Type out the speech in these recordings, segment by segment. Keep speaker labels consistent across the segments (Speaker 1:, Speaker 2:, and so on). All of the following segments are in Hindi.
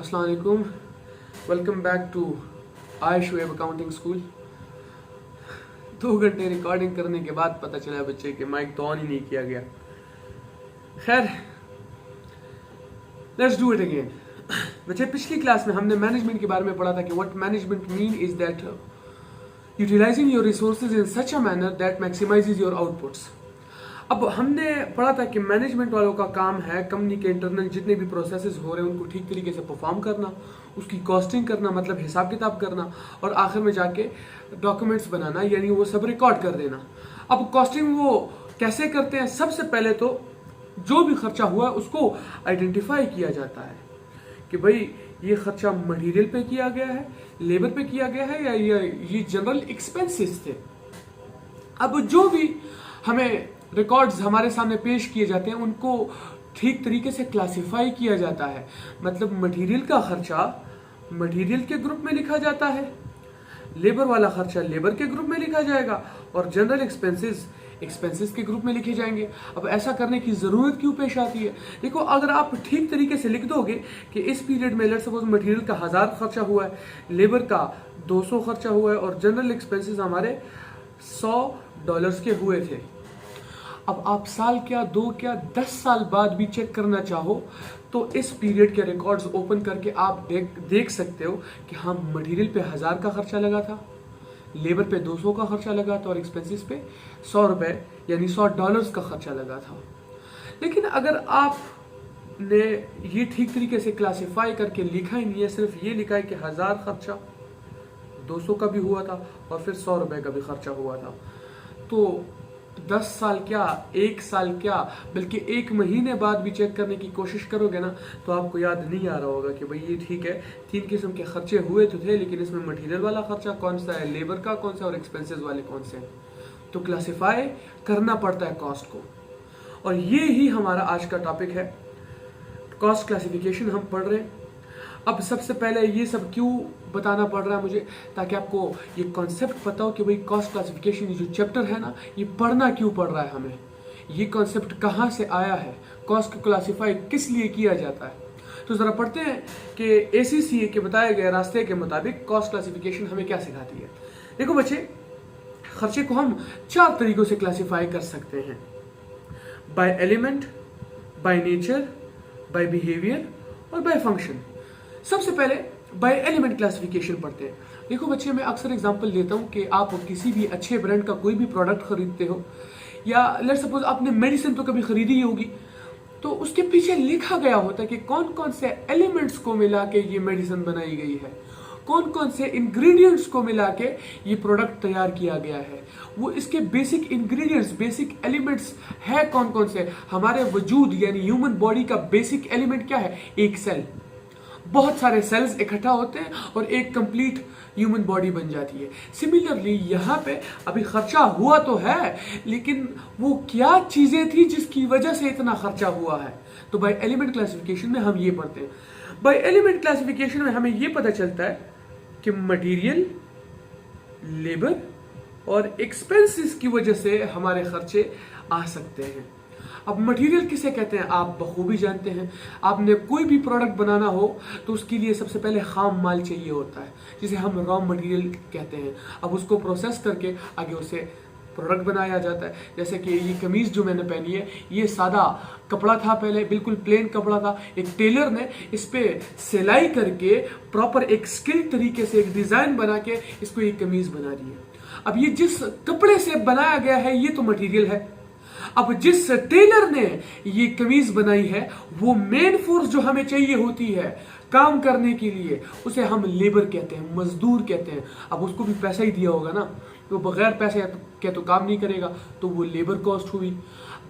Speaker 1: अस्सलाम वालेकुम, welcome back to I Shoaib accounting school. 2 घंटे रिकॉर्डिंग करने के बाद पता चला बच्चे कि माइक तो ऑन ही नहीं किया गया। खैर, लेट्स डू इट अगेन। बच्चे, पिछली क्लास में हमने मैनेजमेंट के बारे में पढ़ा था कि what management mean is that utilising your resources in such a manner that maximises your outputs. अब हमने पढ़ा था कि मैनेजमेंट वालों का काम है कंपनी के इंटरनल जितने भी प्रोसेसेस हो रहे हैं उनको ठीक तरीके से परफॉर्म करना, उसकी कॉस्टिंग करना मतलब हिसाब किताब करना, और आखिर में जाके डॉक्यूमेंट्स बनाना, यानी वो सब रिकॉर्ड कर देना। अब कॉस्टिंग वो कैसे करते हैं? सबसे पहले तो जो भी खर्चा हुआ है उसको आइडेंटिफाई किया जाता है कि भाई ये खर्चा मटेरियल पे किया गया है, लेबर पे किया गया है, या ये जनरल एक्सपेंसेस थे। अब जो भी हमें रिकॉर्ड्स हमारे सामने पेश किए जाते हैं उनको ठीक तरीके से क्लासिफाई किया जाता है। मतलब मटेरियल का खर्चा मटेरियल के ग्रुप में लिखा जाता है, लेबर वाला खर्चा लेबर के ग्रुप में लिखा जाएगा, और जनरल एक्सपेंसेस एक्सपेंसेस के ग्रुप में लिखे जाएंगे। अब ऐसा करने की जरूरत क्यों पेश आती है? देखो, अगर आप ठीक तरीके से लिख दोगे कि इस पीरियड में लेट्स सपोज मटेरियल का 1000 खर्चा हुआ है, लेबर का 200 खर्चा हुआ है, और जनरल एक्सपेंसेस हमारे $100 के हुए थे। अब आप साल क्या 2 क्या 10 साल बाद भी चेक करना चाहो तो इस पीरियड के रिकॉर्ड्स ओपन करके आप देख सकते हो कि हाँ, मटेरियल पे 1000 का खर्चा लगा था, लेबर पे 200 का खर्चा लगा था, और एक्सपेंसेस पे $100 यानी $100 का खर्चा लगा था। लेकिन अगर आपने ये ठीक तरीके से क्लासिफाई करके लिखा ही नहीं है, सिर्फ ये लिखा है कि 1000 खर्चा 200 का भी हुआ था और फिर $100 का भी खर्चा हुआ था, तो 10 साल क्या 1 साल क्या बल्कि 1 महीने बाद भी चेक करने की कोशिश करोगे ना तो आपको याद नहीं आ रहा होगा कि भाई ये ठीक है, 3 किस्म के खर्चे हुए तो थे, लेकिन इसमें मटेरियल वाला खर्चा कौन सा है, लेबर का कौन सा, और एक्सपेंसेस वाले कौन से हैं। तो क्लासिफाई करना पड़ता है कॉस्ट को, और ये ही हमारा आज का टॉपिक है। कॉस्ट क्लासिफिकेशन हम पढ़ रहे हैं। अब सबसे पहले ये सब क्यों बताना पड़ रहा है मुझे, ताकि आपको ये कॉन्सेप्ट पता हो कि भाई कॉस्ट क्लासिफिकेशन ये जो चैप्टर है ना, ये पढ़ना क्यों पड़ रहा है हमें, ये कॉन्सेप्ट कहाँ से आया है, कॉस्ट को क्लासिफाई किस लिए किया जाता है। तो जरा पढ़ते हैं कि ACCA के बताए गए रास्ते के मुताबिक कॉस्ट क्लासिफिकेशन हमें क्या सिखाती है। देखो बच्चे, खर्चे को हम 4 तरीकों से क्लासिफाई कर सकते हैं: by element, by nature, by behaviour और बाय फंक्शन। सबसे पहले बाय एलिमेंट क्लासिफिकेशन पढ़ते हैं। देखो बच्चे, मैं अक्सर एग्जांपल देता हूँ कि आप किसी भी अच्छे ब्रांड का कोई भी प्रोडक्ट खरीदते हो, या लेट्स सपोज आपने मेडिसिन तो कभी खरीदी ही होगी, तो उसके पीछे लिखा गया होता है कि कौन कौन से एलिमेंट्स को मिला के ये मेडिसिन बनाई गई है, कौन कौन से इंग्रेडिएंट्स को मिला के ये प्रोडक्ट तैयार किया गया है, वो इसके बेसिक इंग्रेडिएंट्स बेसिक एलिमेंट्स है कौन कौन से। हमारे वजूद यानी ह्यूमन बॉडी का बेसिक एलिमेंट क्या है? एक सेल। बहुत सारे सेल्स इकट्ठा होते हैं और एक कंप्लीट ह्यूमन बॉडी बन जाती है। सिमिलरली यहाँ पे अभी खर्चा हुआ तो है, लेकिन वो क्या चीजें थी जिसकी वजह से इतना खर्चा हुआ है। तो बाय एलिमेंट क्लासिफिकेशन में हम ये पढ़ते हैं। बाय एलिमेंट क्लासिफिकेशन में हमें ये पता चलता है कि मटेरियल, लेबर और एक्सपेंसेस की वजह से हमारे खर्चे आ सकते हैं। अब मटेरियल किसे कहते हैं आप बखूबी जानते हैं। आपने कोई भी प्रोडक्ट बनाना हो तो उसके लिए सबसे पहले खाम माल चाहिए होता है, जिसे हम रॉ मटेरियल कहते हैं। अब उसको प्रोसेस करके आगे उसे प्रोडक्ट बनाया जाता है। जैसे कि ये कमीज जो मैंने पहनी है, ये सादा कपड़ा था, पहले बिल्कुल प्लेन कपड़ा था। एक टेलर ने इस पे सिलाई करके प्रॉपर एक स्किल तरीके से एक डिजाइन बना के इसको एक कमीज बना दी है। अब ये जिस कपड़े से बनाया गया है ये तो मटेरियल है। अब जिस टेलर ने ये कमीज बनाई है वो मेन फोर्स जो हमें चाहिए होती है काम करने के लिए, उसे हम लेबर कहते हैं, मजदूर कहते हैं। अब उसको भी पैसा ही दिया होगा ना, तो बगैर पैसे के तो काम नहीं करेगा, तो वो लेबर कॉस्ट हुई।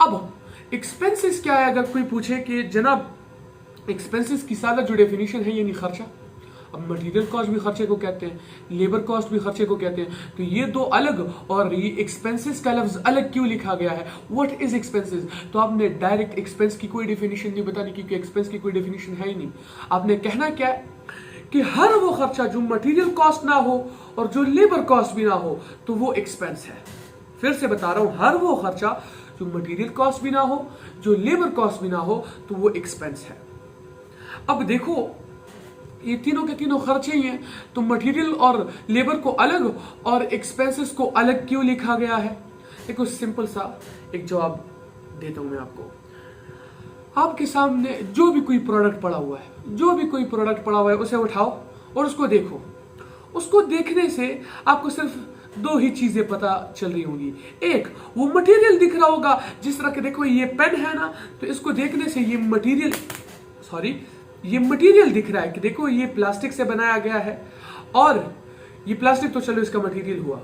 Speaker 1: अब एक्सपेंसेस क्या है? अगर कोई पूछे कि जनाब एक्सपेंसेस की सादा जो डेफिनेशन है यानी खर्चा। अब मटेरियल कॉस्ट भी खर्चे को कहते हैं, लेबर कॉस्ट भी खर्चे को कहते हैं, तो ये दो अलग और ये एक्सपेंसेस का लफ्ज अलग क्यों लिखा गया है? What is expenses? तो आपने डायरेक्ट एक्सपेंस की कोई डेफिनेशन नहीं बतानी, क्योंकि एक्सपेंस की कोई डेफिनेशन है ही नहीं। आपने कहना क्या है कि हर वो खर्चा जो मटेरियल कॉस्ट ना हो और जो लेबर कॉस्ट भी ना हो तो वो एक्सपेंस है। फिर से बता रहा हूं, हर वो खर्चा जो मटेरियल कॉस्ट भी ना हो, जो लेबर कॉस्ट भी ना हो, तो वो एक्सपेंस है। अब देखो, ये तीनों के तीनों खर्चे ही हैं, तो मटेरियल और लेबर को अलग और एक्सपेंसेस को अलग क्यों लिखा गया है? देखो सिंपल सा एक जवाब देता हूं मैं आपको। आपके सामने जो भी कोई प्रोडक्ट पड़ा हुआ है, उसे उठाओ और उसको देखो। उसको देखने से आपको सिर्फ दो ही चीजें पता चल रही होंगी। एक, वो मटेरियल दिख रहा होगा, जिस तरह के देखो ये पेन है ना, तो इसको देखने से ये मटेरियल दिख रहा है कि देखो ये प्लास्टिक से बनाया गया है, और ये प्लास्टिक तो चलो इसका मटेरियल हुआ।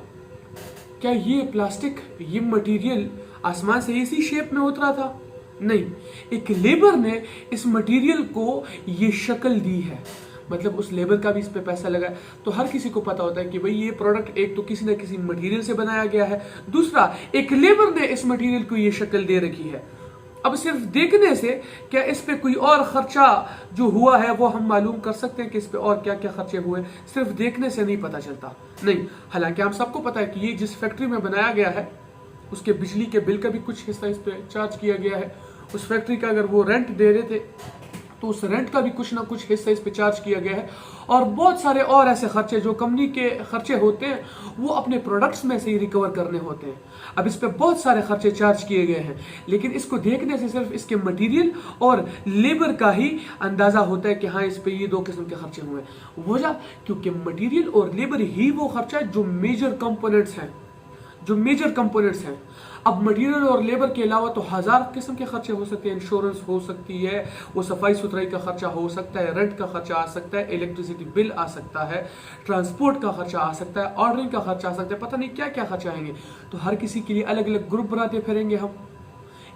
Speaker 1: क्या ये प्लास्टिक, ये मटेरियल आसमान से इसी शेप में उतरा था? नहीं, एक लेबर ने इस मटेरियल को ये शक्ल दी है, मतलब उस लेबर का भी इस पे पैसा लगा है। तो हर किसी को पता होता है कि भाई ये प्रोडक्ट एक तो किसी न किसी मटेरियल से बनाया गया है, दूसरा एक लेबर ने इस मटेरियल को ये शक्ल दे रखी है। अब सिर्फ देखने से क्या इस पे कोई और खर्चा जो हुआ है वो हम मालूम कर सकते हैं कि इस पे और क्या क्या खर्चे हुए? सिर्फ देखने से नहीं पता चलता, नहीं। हालांकि हम सबको पता है कि ये जिस फैक्ट्री में बनाया गया है उसके बिजली के बिल का भी कुछ हिस्सा इस पे चार्ज किया गया है। उस फैक्ट्री का अगर वो रेंट दे रहे थे तो उस रेंट का भी कुछ ना कुछ हिस्सा इस पे चार्ज किया गया है। और बहुत सारे और ऐसे खर्चे जो कंपनी के खर्चे होते हैं वो अपने प्रोडक्ट्स में से ही रिकवर करने होते हैं। अब इस पे बहुत सारे खर्चे चार्ज किए गए हैं, लेकिन इसको देखने से सिर्फ इसके मटेरियल और लेबर का ही अंदाजा होता है कि हाँ इस पे ये दो किस्म के खर्चे हुए हैं। वजह क्योंकि मटेरियल और लेबर ही वो खर्चा है जो मेजर कंपोनेंट्स हैं। अब मटेरियल और लेबर के अलावा तो 1000 किस्म के खर्चे हो सकते हैं। इंश्योरेंस हो सकती है, वो सफाई सुथराई का खर्चा हो सकता है, रेंट का खर्चा आ सकता है, इलेक्ट्रिसिटी बिल आ सकता है, ट्रांसपोर्ट का खर्चा आ सकता है, ऑर्डरिंग का खर्चा आ सकता है, पता नहीं क्या क्या खर्चा आएंगे। तो हर किसी के लिए अलग अलग ग्रुप बनाते फिरेंगे हम।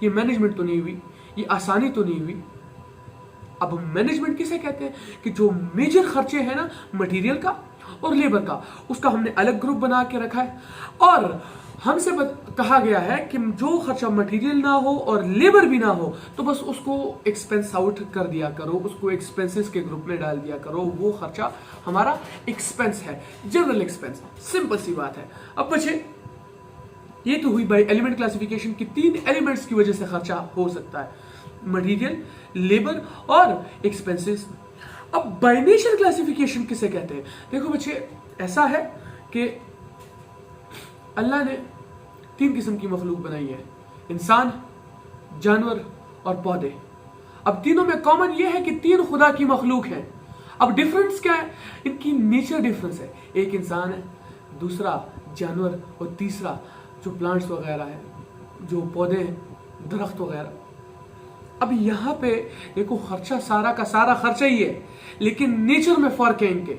Speaker 1: ये मैनेजमेंट तो नहीं हुई, ये आसानी तो नहीं हुई। अब मैनेजमेंट किसे कहते हैं कि जो मेजर खर्चे हैं ना मटेरियल का और लेबर का, उसका हमने अलग ग्रुप बना के रखा है। और हमसे कहा गया है कि जो खर्चा मटेरियल ना हो और लेबर भी ना हो तो बस उसको एक्सपेंस आउट कर दिया करो, उसको एक्सपेंसेस के ग्रुप में डाल दिया करो। वो खर्चा हमारा एक्सपेंस है, जनरल एक्सपेंस। सिंपल सी बात है। अब बच्चे ये तो हुई बाय एलिमेंट क्लासिफिकेशन की 3 एलिमेंट्स की वजह से खर्चा हो सकता है, मटेरियल, लेबर और एक्सपेंसेस। अब बाय नेचर क्लासिफिकेशन किसे कहते हैं? देखो बच्चे, ऐसा है कि अल्लाह ने 3 किस्म की मखलूक बनाई है, इंसान, जानवर और पौधे। अब तीनों में कॉमन ये है कि 3 खुदा की मखलूक हैं। अब डिफरेंस क्या है? इनकी नेचर डिफरेंस है। एक इंसान है, दूसरा जानवर और तीसरा जो प्लांट्स वगैरह है, जो पौधे हैं, दरख्त वगैरह। अब यहाँ पे देखो खर्चा सारा का सारा खर्चा ही है, लेकिन नेचर में फर्क है इनके।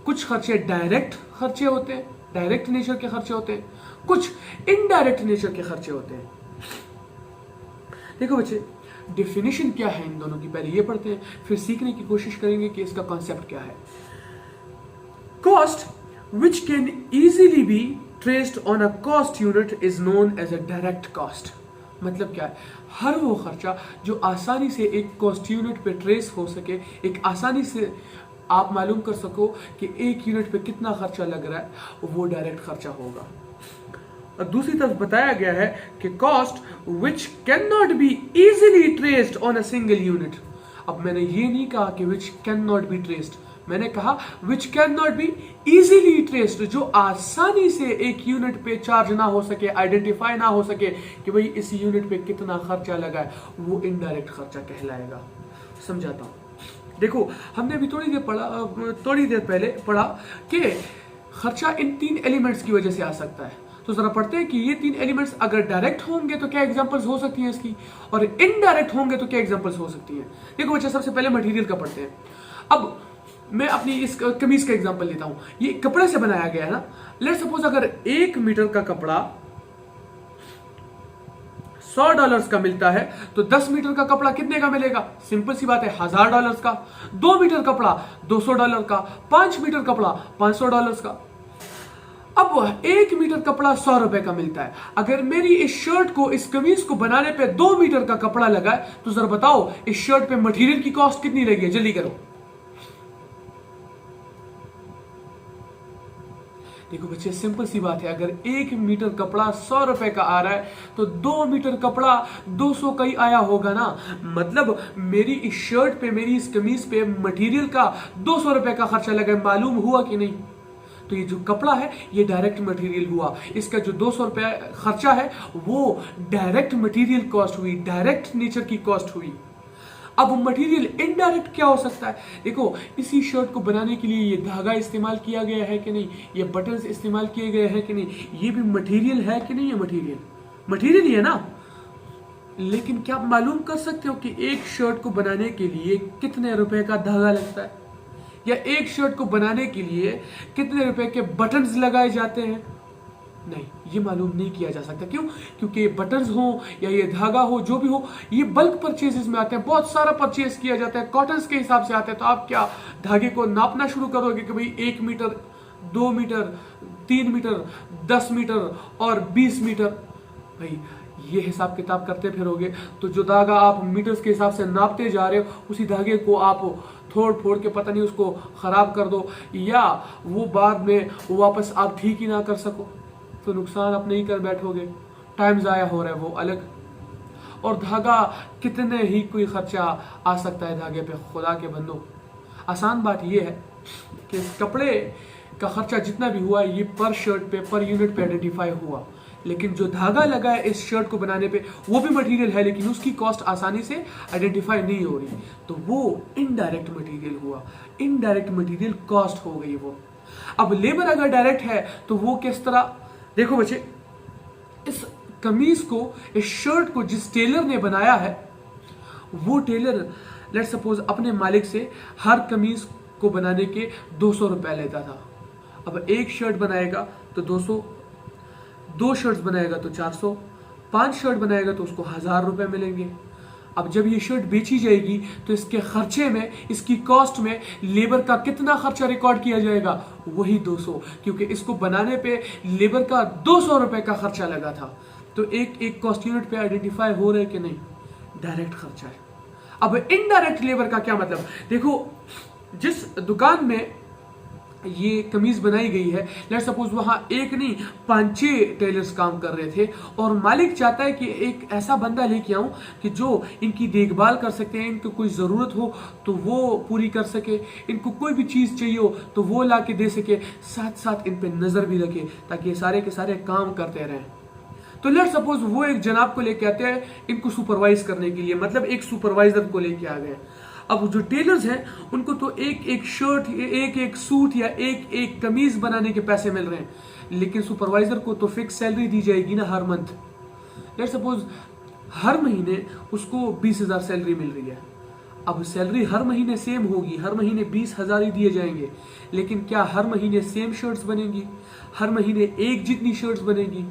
Speaker 1: कुछ खर्चे डायरेक्ट खर्चे होते हैं, डायरेक्ट नेचर के खर्चे होते हैं, कुछ इनडायरेक्ट नेचर के खर्चे होते हैं। देखो बच्चे, डेफिनेशन क्या है इन दोनों की पहले ये पढ़ते हैं, फिर सीखने की कोशिश करेंगे कि इसका कॉन्सेप्ट क्या है। Cost which can easily be traced on a cost unit is known as a direct cost. मतलब क्या है? हर वो खर्चा जो आसानी से एक कॉस्ट यूनिट पे ट्रेस हो सके, एक आसानी से आप मालूम कर सको कि एक यूनिट पे कितना खर्चा लग रहा है, वो डायरेक्ट खर्चा होगा। और दूसरी तरफ बताया गया है कि cost which can not be easily traced on a single unit. अब मैंने ये नहीं कहा कि which can not be traced, मैंने कहा which can not be easily traced, जो आसानी से एक यूनिट पे चार्ज ना हो सके, आइडेंटिफाई ना हो सके कि भाई इस यूनिट पे कितना खर्चा लगा है, वो इनडायरेक्ट खर्चा कहलाएगा। समझाता हूं। देखो, हमने अभी थोड़ी देर पहले पढ़ा कि खर्चा इन 3 एलिमेंट्स की वजह से आ सकता है। तो जरा पढ़ते हैं कि ये 3 एलिमेंट्स अगर डायरेक्ट होंगे तो क्या एग्जांपल्स हो सकती हैं इसकी, और इनडायरेक्ट होंगे तो क्या एग्जांपल्स हो सकती हैं। देखो बच्चे, सबसे पहले मटेरियल का पढ़ते हैं। अब मैं अपनी इस कमीज का एग्जांपल लेता हूं। ये कपड़े से बनाया गया है ना। लेट्स सपोज अगर 1 मीटर का कपड़ा $100 का मिलता है तो 10 मीटर का कपड़ा कितने का मिलेगा? सिंपल सी बात है, $1000 का। 2 मीटर कपड़ा $200 का, 5 मीटर कपड़ा $500 का। अब 1 मीटर कपड़ा ₹100 का मिलता है। अगर मेरी इस शर्ट को, इस कमीज को बनाने पे 2 मीटर का कपड़ा लगा है तो जरा बताओ इस शर्ट पे मटेरियल की कॉस्ट कितनी लगी है? जल्दी करो। देखो बच्चे, सिंपल सी बात है, अगर 1 मीटर कपड़ा 100 रुपए का आ रहा है तो 2 मीटर कपड़ा 200 का ही आया होगा ना। मतलब मेरी इस शर्ट पे, मेरी इस कमीज पे मटेरियल का 200 रुपए का खर्चा लगा है, मालूम हुआ कि नहीं? तो ये जो कपड़ा है ये डायरेक्ट मटेरियल हुआ, इसका जो 200 रुपए खर्चा है वो डायरेक्ट मटेरियल कॉस्ट हुई, डायरेक्ट नेचर की कॉस्ट हुई। अब मटेरियल इनडायरेक्ट क्या हो सकता है? देखो, इसी शर्ट को बनाने के लिए ये धागा इस्तेमाल किया गया है कि नहीं, ये बटन्स इस्तेमाल किए गए हैं कि नहीं, ये भी मटेरियल है कि नहीं? ये मटेरियल ही है ना। लेकिन क्या आप मालूम कर सकते हो कि एक शर्ट को बनाने के लिए कितने रुपए का धागा लगता है, या एक शर्ट को बनाने के लिए कितने रुपए के बटन्स लगाए जाते हैं? नहीं, ये मालूम नहीं किया जा सकता। क्यों? क्योंकि बटन्स हो या ये धागा हो, जो भी हो, ये बल्क परचेजेस में आते हैं, बहुत सारा परचेज किया जाता है, कॉटन्स के हिसाब से आते हैं। तो आप क्या धागे को नापना शुरू करोगे कि भाई 1 मीटर, 2 मीटर, 3 मीटर, 10 मीटर और 20 मीटर? भाई ये हिसाब किताब करते फिरोगे तो जो धागा आप मीटर्स के हिसाब से नापते जा रहे हो, उसी धागे को आप तोड़ फोड़ के पता नहीं उसको खराब कर दो, या वो बाद में वापस आप ठीक ही ना कर सको, तो नुकसान आप नहीं कर बैठोगे, टाइम ज़ाया हो रहा है वो अलग। और धागा कितने ही कोई खर्चा आ सकता है धागे पे, खुदा के बंदो। आसान बात ये है कि इस कपड़े का खर्चा जितना भी हुआ ये पर शर्ट पे, पर यूनिट पे आइडेंटिफाई हुआ, लेकिन जो धागा लगा है इस शर्ट को बनाने पे वो भी मटेरियल है, लेकिन उसकी कॉस्ट आसानी से आइडेंटिफाई नहीं हो रही, तो वो इनडायरेक्ट मटेरियल हुआ, इनडायरेक्ट मटेरियल कॉस्ट हो गई वो। अब लेबर अगर डायरेक्ट है तो वो किस तरह? देखो बच्चे, इस कमीज को, इस शर्ट को जिस टेलर ने बनाया है, वो टेलर लेट सपोज अपने मालिक से हर कमीज को बनाने के 200 रुपए लेता था। अब एक शर्ट बनाएगा तो 200, 2 शर्ट्स बनाएगा तो 400, 5 शर्ट बनाएगा तो उसको 1000 रुपए मिलेंगे। अब जब ये शर्ट बेची जाएगी तो इसके खर्चे में, इसकी कॉस्ट में लेबर का कितना खर्चा रिकॉर्ड किया जाएगा? वही 200, क्योंकि इसको बनाने पे लेबर का 200 रुपए का खर्चा लगा था। तो एक कॉस्ट यूनिट पे आइडेंटिफाई हो रहे कि नहीं? डायरेक्ट खर्चा है। अब इनडायरेक्ट लेबर का क्या मतलब? देखो, जिस दुकान में ये कमीज बनाई गई है, लेट्स सपोज वहां एक नहीं 5-6 टेलर्स काम कर रहे थे, और मालिक चाहता है कि एक ऐसा बंदा लेके आऊं कि जो इनकी देखभाल कर सके, इनको कोई जरूरत हो तो वो पूरी कर सके, इनको कोई भी चीज चाहिए हो तो वो ला के दे सके, साथ साथ इन पे नजर भी रखे ताकि ये सारे के सारे काम करते रहें। तो लेट्स सपोज वो एक जनाब को लेके आते हैं इनको सुपरवाइज करने के लिए, मतलब एक सुपरवाइजर को लेके आ गए। अब जो टेलर्स हैं उनको तो एक एक शर्ट, एक एक सूट या एक एक कमीज बनाने के पैसे मिल रहे हैं, लेकिन सुपरवाइजर को तो फिक्स सैलरी दी जाएगी ना हर मंथ। लेट्स सपोज हर महीने उसको 20,000 सैलरी मिल रही है। अब सैलरी हर महीने सेम होगी, हर महीने 20,000 ही दिए जाएंगे, लेकिन क्या हर महीने सेम शर्ट्स बनेंगी? हर महीने एक जितनी शर्ट्स बनेगी?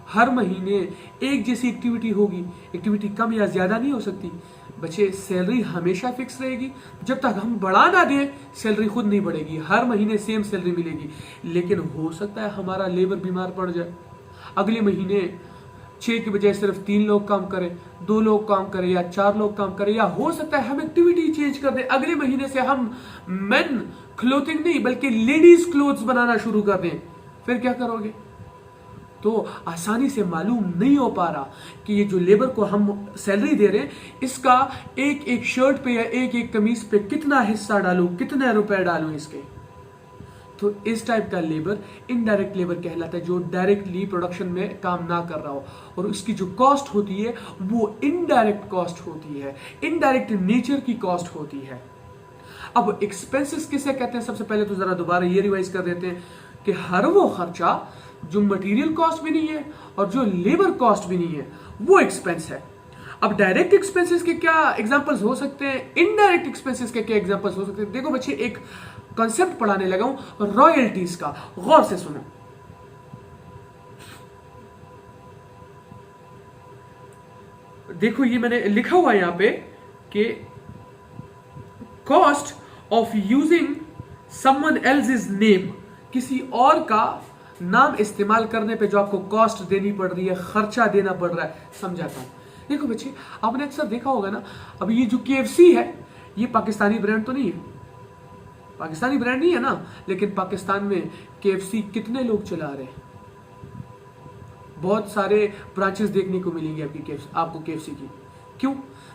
Speaker 1: हर महीने एक जैसी एक्टिविटी होगी? एक्टिविटी कम या ज्यादा नहीं हो सकती। बच्चे, सैलरी हमेशा फिक्स रहेगी, जब तक हम बढ़ा ना दें सैलरी खुद नहीं बढ़ेगी, हर महीने सेम सैलरी मिलेगी। लेकिन हो सकता है हमारा लेबर बीमार पड़ जाए, अगले महीने 6 के बजाय सिर्फ 3 लोग काम करें, 2 लोग काम करें या 4 लोग काम करें, या हो सकता है हम एक्टिविटी चेंज कर दें, अगले महीने से हम मेन क्लोथिंग नहीं बल्कि लेडीज क्लोथ्स बनाना शुरू कर दें। फिर क्या करोगे? तो आसानी से मालूम नहीं हो पा रहा कि ये जो लेबर को हम सैलरी दे रहे हैं इसका एक एक शर्ट पे या एक एक कमीज पे कितना हिस्सा डालूं, कितने रुपए डालूं इसके। तो इस टाइप का लेबर इनडायरेक्ट लेबर कहलाता है, जो डायरेक्टली प्रोडक्शन में काम ना कर रहा हो, और उसकी जो कॉस्ट होती है वो इनडायरेक्ट कॉस्ट होती है, इनडायरेक्ट नेचर की कॉस्ट होती है। अब एक्सपेंसेस किसे कहते हैं? सबसे पहले तो जरा दोबारा ये रिवाइज कर देते हैं कि हर वो खर्चा जो मटेरियल कॉस्ट भी नहीं है और जो लेबर कॉस्ट भी नहीं है वो एक्सपेंस है। अब डायरेक्ट एक्सपेंसेस के क्या एग्जांपल्स हो सकते हैं, इनडायरेक्ट एक्सपेंसेस के क्या एग्जांपल्स हो सकते हैं? देखो बच्चे, एक कॉन्सेप्ट पढ़ाने लगा हूं रॉयल्टीज का, गौर से सुनो। देखो ये मैंने लिखा हुआ है यहां पे कि cost of using someone else's name, किसी और का नाम इस्तेमाल करने पे जो आपको कॉस्ट देनी पड़ रही है, खर्चा देना पड़ रहा है, समझाता हूं। देखो बच्चे, आपने अक्सर देखा होगा ना, अब ये जो KFC है ये पाकिस्तानी ब्रांड तो नहीं है, पाकिस्तानी ब्रांड नहीं है ना, लेकिन पाकिस्तान में KFC कितने लोग चला रहे हैं? बहुत सारे ब्रांचेस देखने को मिलेंगे आपको KFC की। क्यों?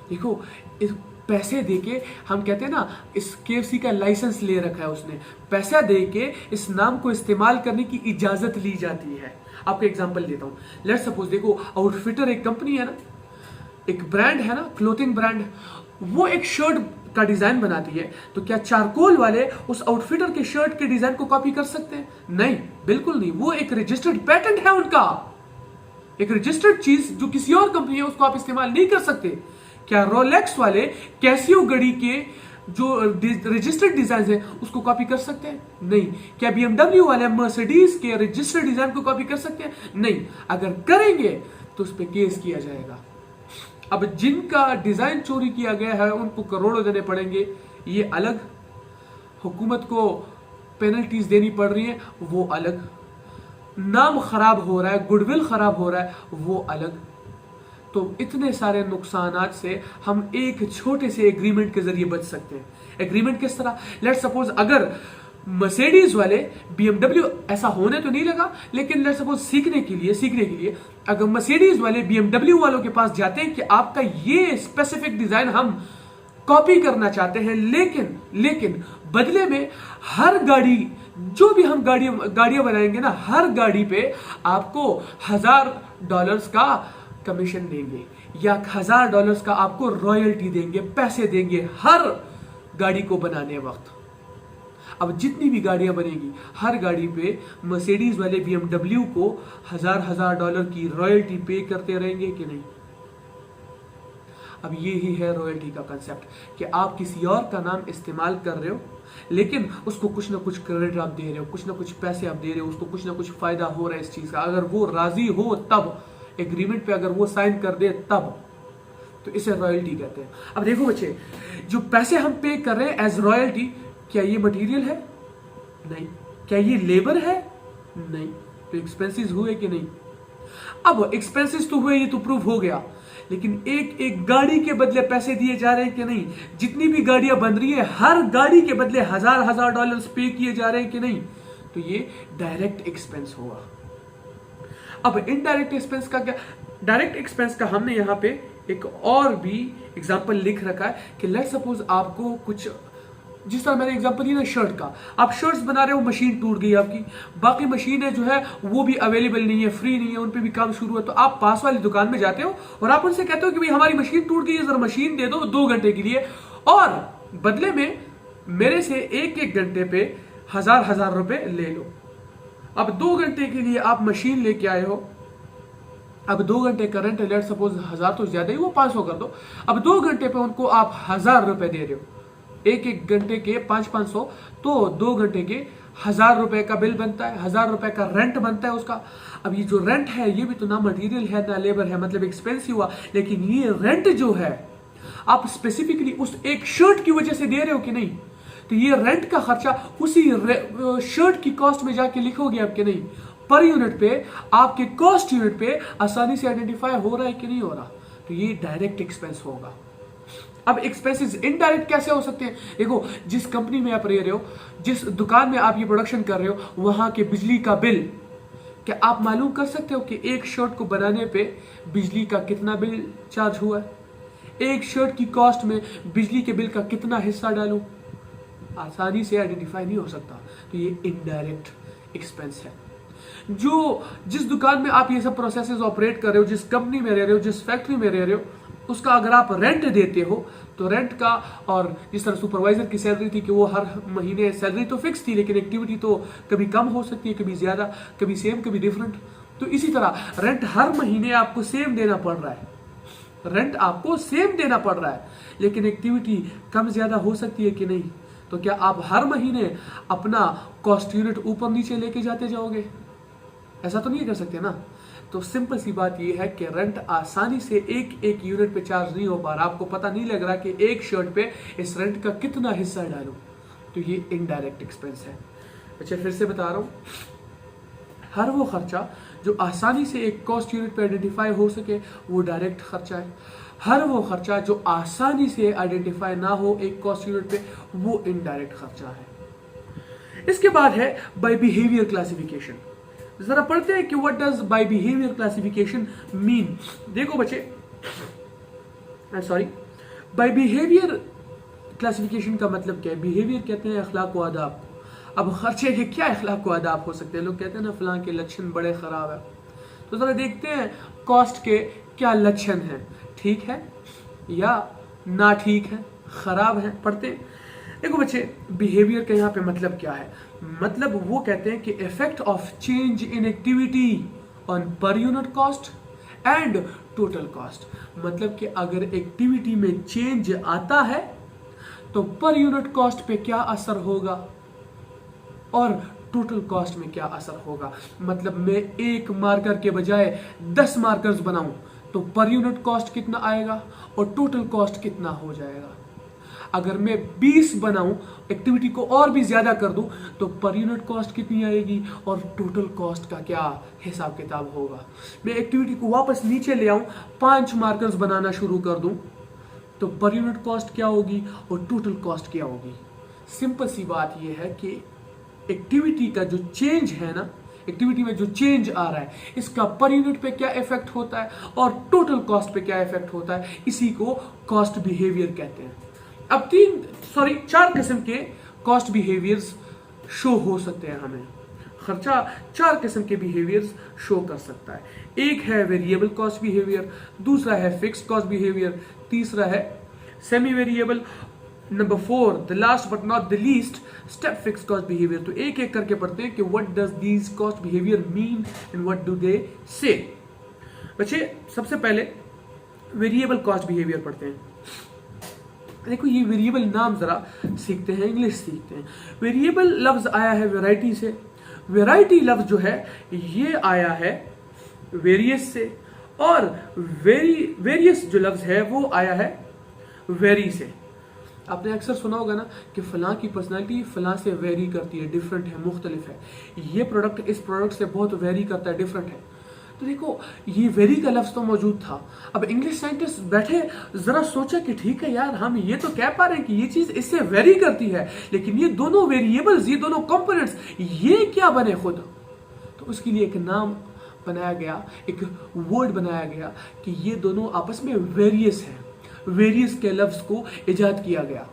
Speaker 1: देखो, इस पैसे देके हम कहते हैं ना, इस KFC का लाइसेंस ले रखा है उसने, पैसा देके इस नाम को इस्तेमाल करने की इजाजत ली जाती है। आपको एग्जांपल देता हूं, लेट्स सपोज, देखो आउटफिटर एक कंपनी है ना, एक ब्रांड है ना, क्लोथिंग ब्रांड, वो एक शर्ट का डिजाइन बनाती है, तो क्या चारकोल वाले उस आउटफिटर के शर्ट के डिजाइन को कॉपी कर सकते हैं? नहीं, बिल्कुल नहीं। वो एक रजिस्टर्ड पैटेंट है उनका, एक रजिस्टर्ड चीज जो किसी और कंपनी है उसको आप इस्तेमाल नहीं कर सकते। क्या रोलेक्स वाले कैसियो घड़ी के जो रजिस्टर्ड डिजाइन है उसको कॉपी कर सकते हैं? नहीं। क्या BMW वाले मर्सिडीज के रजिस्टर्ड डिजाइन को कॉपी कर सकते हैं? नहीं। अगर करेंगे तो उस पर केस किया जाएगा। अब जिनका डिजाइन चोरी किया गया है उनको करोड़ों देने पड़ेंगे, ये अलग। हुकूमत को पेनल्टीज देनी पड़ रही है, वो अलग। नाम खराब हो रहा है, गुडविल खराब हो रहा है, वो अलग। तो इतने सारे नुकसानात से हम एक छोटे से एग्रीमेंट के जरिए बच सकते हैं। एग्रीमेंट किस तरह? लेट्स सपोज अगर मर्सिडीज वाले BMW, ऐसा होने तो नहीं लगा, लेकिन लेट्स सपोज सीखने के लिए अगर मर्सिडीज वाले BMW वालों के पास जाते हैं कि आपका ये स्पेसिफिक डिजाइन हम कॉपी करना चाहते हैं, लेकिन बदले में हर गाड़ी, जो भी हम गाड़ियां बनाएंगे ना, हर गाड़ी पे आपको $1000 का कमीशन देंगे या $1000 का आपको रॉयल्टी देंगे, पैसे देंगे हर गाड़ी को बनाने वक्त। अब जितनी भी गाड़ियां बनेगी, हर गाड़ी पे मर्सिडीज वाले BMW को $1000 की रॉयल्टी पे करते रहेंगे कि नहीं? अब ये ही है रॉयल्टी का कंसेप्ट, कि आप किसी और का नाम इस्तेमाल कर रहे हो, लेकिन उसको कुछ ना कुछ क्रेडिट आप दे रहे हो, कुछ ना कुछ पैसे आप दे रहे हो, उसको कुछ ना कुछ फायदा हो रहा है इस चीज का। अगर वो राजी हो तब, एग्रीमेंट पे अगर वो साइन कर दे तब, तो इसे रॉयल्टी कहते हैं। अब देखो बच्चे, जो पैसे हम पे कर रहे हैं एज रॉयल्टी, क्या ये मटेरियल है? नहीं। क्या ये लेबर है? नहीं। तो एक्सपेंसेस हुए कि नहीं? अब एक्सपेंसेस तो हुए, ये तो प्रूव हो गया, लेकिन एक एक गाड़ी के बदले पैसे दिए जा रहे हैं कि नहीं? जितनी भी गाड़ियां बन रही है, हर गाड़ी के बदले $1000 पे किए जा रहे हैं कि नहीं? तो ये डायरेक्ट एक्सपेंस हुआ। अब इनडायरेक्ट एक्सपेंस का क्या? डायरेक्ट एक्सपेंस का हमने यहां पे एक और भी एग्जांपल लिख रखा है कि लेट्स सपोज आपको कुछ, जिस तरह मैंने एग्जांपल दिया ना शर्ट का, आप शर्ट्स बना रहे हो, मशीन टूट गई आपकी, बाकी मशीनें जो है वो भी अवेलेबल नहीं है, फ्री नहीं है, उन पे भी काम शुरू है, तो आप पास वाली दुकान में जाते हो और आप उनसे कहते हो कि भाई हमारी मशीन टूट गई है, जरा मशीन दे दो 2 घंटे के लिए, और बदले में मेरे से एक घंटे पे $1000 रुपए ले लो। अब 2 घंटे के लिए आप मशीन लेके आए हो, अब 2 घंटे करंट लेट सपोज 1000 तो ज्यादा ही, वो 500 कर दो। अब 2 घंटे पे उनको आप $1000 रुपए दे रहे हो, एक घंटे के 500, तो 2 घंटे के $1000 रुपए का बिल बनता है, $1000 रुपए का रेंट बनता है उसका। अब ये जो रेंट है, ये भी तो ना मटेरियल है ना लेबर है, मतलब एक्सपेंसिव हुआ, लेकिन ये रेंट जो है आप स्पेसिफिकली उस एक शर्ट की वजह से दे रहे हो कि नहीं? तो ये रेंट का खर्चा उसी शर्ट की कॉस्ट में जाके लिखोगे आप कि नहीं? पर यूनिट पे, आपके कॉस्ट यूनिट पे आसानी से आइडेंटिफाई हो रहा है कि नहीं हो रहा? तो ये डायरेक्ट एक्सपेंस होगा। अब एक्सपेंसेस इनडायरेक्ट कैसे हो सकते हैं? देखो, जिस कंपनी में आप रह रहे हो, जिस दुकान में आप ये प्रोडक्शन कर रहे हो, वहां के बिजली का बिल, क्या आप मालूम कर सकते हो कि एक शर्ट को बनाने पे बिजली का कितना बिल चार्ज हुआ है? एक शर्ट की कॉस्ट में बिजली के बिल का कितना हिस्सा डालूं? आसानी से आइडेंटिफाई नहीं हो सकता। तो ये इनडायरेक्ट एक्सपेंस है। जिस दुकान में आप ये सब प्रोसेसेस ऑपरेट कर रहे हो, जिस कंपनी में रह रहे हो, जिस फैक्ट्री में रह रहे हो, उसका अगर आप रेंट देते हो, तो रेंट का, और जिस तरह सुपरवाइजर की सैलरी थी कि वो हर महीने, सैलरी तो फिक्स थी लेकिन एक्टिविटी तो कभी कम हो सकती है, कभी ज्यादा, कभी सेम, कभी डिफरेंट, तो इसी तरह रेंट हर महीने आपको सेम देना पड़ रहा है, रेंट आपको सेम देना पड़ रहा है, लेकिन एक्टिविटी कम ज्यादा हो सकती है कि नहीं? तो क्या आप हर महीने अपना कॉस्ट यूनिट ऊपर नीचे लेके जाते जाओगे? ऐसा तो नहीं कर सकते ना। तो सिंपल सी बात यह है कि रेंट आसानी से एक यूनिट पे चार्ज नहीं हो पा रहा, आपको पता नहीं लग रहा कि एक शर्ट पे इस रेंट का कितना हिस्सा डालूं, तो ये इनडायरेक्ट एक्सपेंस है। अच्छा, फिर से बता रहा हूं, हर वो खर्चा जो आसानी से एक कॉस्ट यूनिट पे आइडेंटिफाई हो सके वो डायरेक्ट खर्चा है, हर वो खर्चा जो आसानी से आइडेंटिफाई ना हो एक कॉस्ट यूनिट पे वो इनडायरेक्ट खर्चा है। इसके बाद है बाय बिहेवियर क्लासिफिकेशन। जरा पढ़ते हैं कि what does by behaviour classification mean. देखो बच्चे, सॉरी, बाय बिहेवियर क्लासिफिकेशन का मतलब क्या है? बिहेवियर कहते हैं अखलाक व आदाब। अब खर्चे के क्या अखलाक व आदाब हो सकते हैं? लोग कहते हैं ना फलां के लक्षण बड़े खराब है, तो जरा देखते हैं कॉस्ट के क्या लक्षण हैं, ठीक है या ना ठीक है, खराब है। पढ़ते हैं। देखो बच्चे, बिहेवियर का यहाँ पे मतलब क्या है? मतलब वो कहते हैं कि effect of change in activity on per unit cost and total cost. मतलब कि अगर एक्टिविटी में चेंज आता है तो पर यूनिट कॉस्ट पे क्या असर होगा और टोटल कॉस्ट में क्या असर होगा। मतलब मैं एक मार्कर के बजाय 10 मार्कर्स बनाऊं तो पर यूनिट कॉस्ट कितना आएगा और टोटल कॉस्ट कितना हो जाएगा। अगर मैं 20 बनाऊं, एक्टिविटी को और भी ज्यादा कर दूं, तो पर यूनिट कॉस्ट कितनी आएगी और टोटल कॉस्ट का क्या हिसाब किताब होगा। मैं एक्टिविटी को वापस नीचे ले आऊं, 5 मार्कर्स बनाना शुरू कर दूं, तो पर यूनिट कॉस्ट क्या होगी और टोटल कॉस्ट क्या होगी। सिंपल सी बात यह है कि एक्टिविटी का जो चेंज है ना, एक्टिविटी में जो चेंज आ रहा है, इसका पर यूनिट पे क्या इफेक्ट होता है और टोटल कॉस्ट पे क्या इफेक्ट होता है, इसी को कॉस्ट बिहेवियर कहते हैं। अब 4 किस्म के कॉस्ट बिहेवियर्स शो हो सकते हैं। हमें खर्चा 4 किस्म के बिहेवियर्स शो कर सकता है। एक है वेरिएबल कॉस्ट बिहेवियर, दूसरा है फिक्स्ड कॉस्ट बिहेवियर, तीसरा है semi variable, number 4 the last but not the least step fixed cost behaviour. तो एक एक करके पढ़ते हैं कि what does these cost behaviour mean and what do they से। बच्चे, सबसे पहले वेरिएबल कॉस्ट बिहेवियर पढ़ते हैं। देखो, ये वेरिएबल नाम जरा सीखते हैं, इंग्लिश सीखते हैं। वेरिएबल लफ्ज आया है वैरायटी से। वैरायटी लफ्ज जो है ये आया है वेरियस से, और वेरियस जो लफ्ज है वो आया है वेरी से। आपने अक्सर सुना होगा ना कि फलां की पर्सनालिटी फलां से वेरी करती है, डिफरेंट है, मुख्तलिफ है। ये प्रोडक्ट इस प्रोडक्ट से बहुत वेरी करता है, डिफरेंट है। तो देखो, ये वेरी का लफ्ज तो मौजूद था। अब इंग्लिश साइंटिस्ट बैठे, जरा सोचा कि ठीक है यार, हम ये तो कह पा रहे हैं कि ये चीज इससे वेरी करती है, लेकिन ये दोनों वेरिएबल्स, ये दोनों कंपोनेंट्स, ये क्या बने खुद। तो उसके लिए एक नाम बनाया गया, एक वर्ड बनाया गया कि ये दोनों आपस में वेरियस है। वेरियस के लफ्ज को इजाद किया गया।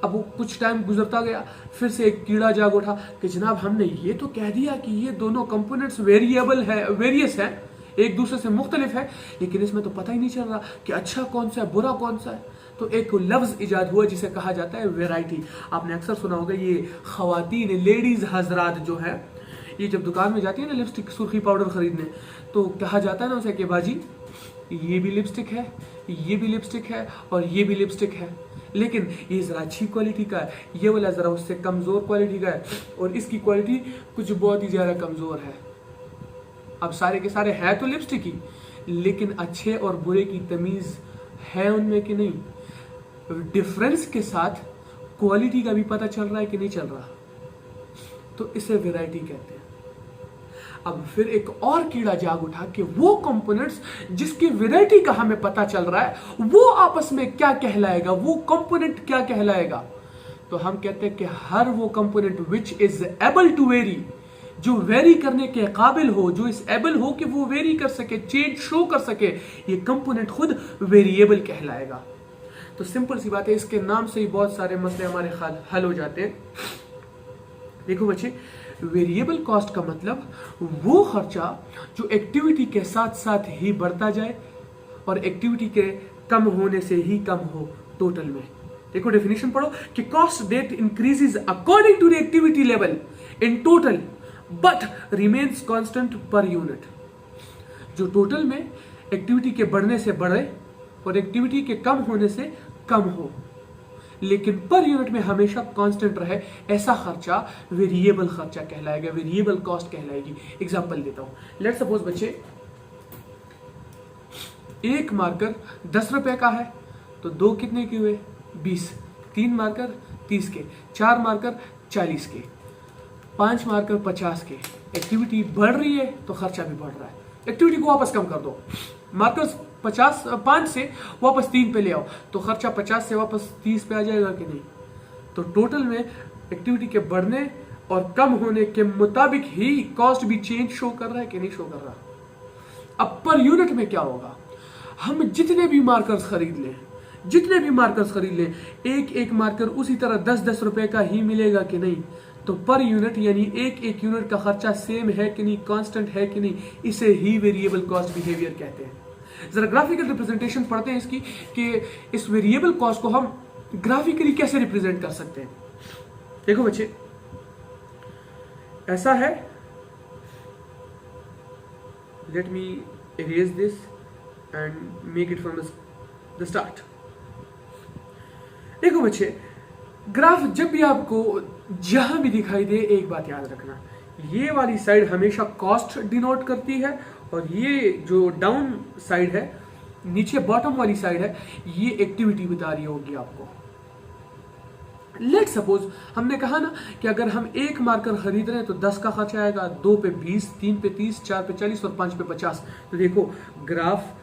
Speaker 1: अब वो कुछ टाइम गुजरता गया, फिर से एक कीड़ा जाग उठा कि जनाब हमने ये तो कह दिया कि ये दोनों कंपोनेंट्स वेरिएबल है, वेरियस है, एक दूसरे से मुख्तलिफ है, लेकिन इसमें तो पता ही नहीं चल रहा कि अच्छा कौन सा है, बुरा कौन सा है। तो एक लफ्ज इजाद हुआ जिसे कहा जाता है वैरायटी। आपने अक्सर सुना होगा, ये खवातीन, लेडीज हजरात जो है, ये जब दुकान में जाती है ना लिपस्टिक, सुर्खी पाउडर खरीदने, तो कहा जाता है ना उसे कि बाजी ये भी लिपस्टिक है, ये भी लिपस्टिक है और ये भी लिपस्टिक है, लेकिन ये जरा अच्छी क्वालिटी का है, ये वाला जरा उससे कमजोर क्वालिटी का है, और इसकी क्वालिटी कुछ बहुत ही ज्यादा कमजोर है। अब सारे के सारे है तो लिपस्टिक ही, लेकिन अच्छे और बुरे की तमीज है उनमें कि नहीं, डिफरेंस के साथ क्वालिटी का भी पता चल रहा है कि नहीं चल रहा, तो इसे वैरायटी कहते हैं। अब फिर एक और कीड़ा जाग उठा कि वो कंपोनेंट्स जिसकी वैरायटी का हमें पता चल रहा है वो आपस में क्या कहलाएगा, वो कंपोनेंट क्या कहलाएगा। तो हम कहते हैं कि हर वो component which is able to vary, जो वेरी करने के काबिल हो, जो इस एबल हो कि वो वेरी कर सके, चेंज शो कर सके, ये कंपोनेंट खुद वेरिएबल कहलाएगा। तो सिंपल सी बात है, इसके नाम से ही बहुत सारे मसले हमारे हल हो जाते हैं। देखो बच्चे, वेरिएबल कॉस्ट का मतलब वो खर्चा जो एक्टिविटी के साथ साथ ही बढ़ता जाए और एक्टिविटी के कम होने से ही कम हो टोटल में। देखो डेफिनेशन पढ़ो कि cost that increases according to the activity level in total but remains constant per unit. जो टोटल में एक्टिविटी के बढ़ने से बढ़े और एक्टिविटी के कम होने से कम हो, लेकिन पर यूनिट में हमेशा कांस्टेंट रहे, ऐसा खर्चा वेरिएबल खर्चा कहलाएगा, वेरिएबल कॉस्ट कहलाएगी। एग्जांपल देता हूं। लेट्स सपोज बच्चे, एक मार्कर 10 रुपए का है तो 2 कितने के हुए 20, 3 मार्कर 30 के, 4 मार्कर 40 के, 5 मार्कर 50 के। एक्टिविटी बढ़ रही है तो खर्चा भी बढ़ रहा है। एक्टिविटी को वापस कम कर दो, मार्कर्स 5 से वापस 3 पे ले आओ तो खर्चा 50 से वापस 30 पे आ जाएगा कि नहीं। तो टोटल में एक्टिविटी के बढ़ने और कम होने के मुताबिक ही कॉस्ट भी चेंज शो कर रहा है कि नहीं शो कर रहा। अब पर यूनिट में क्या होगा, हम जितने भी मार्कर्स खरीद लें, एक एक मार्कर उसी तरह 10-10 रुपए का ही मिलेगा कि नहीं, तो पर यूनिट यानी एक एक यूनिट का खर्चा सेम है कि नहीं, कांस्टेंट है कि नहीं, इसे ही वेरिएबल कॉस्ट बिहेवियर कहते हैं। जरा ग्राफिकल रिप्रेजेंटेशन पढ़ते हैं इसकी कि इस वेरिएबल कॉस्ट को हम ग्राफिकली कैसे रिप्रेजेंट कर सकते हैं। देखो बच्चे, ऐसा है, let me erase this and make it from the start। देखो बच्चे, ग्राफ जब भी आपको जहां भी दिखाई दे, एक बात याद रखना, ये वाली साइड हमेशा कॉस्ट डिनोट करती है और ये जो डाउन साइड है, नीचे बॉटम वाली साइड है, ये एक्टिविटी बता रही होगी आपको। लेट सपोज हमने कहा ना कि अगर हम एक मार्कर खरीद रहे हैं तो 10 का खर्चा आएगा, 2 पे 20, 3 पे 30, 4 पे 40 और 5 पे 50। तो देखो ग्राफ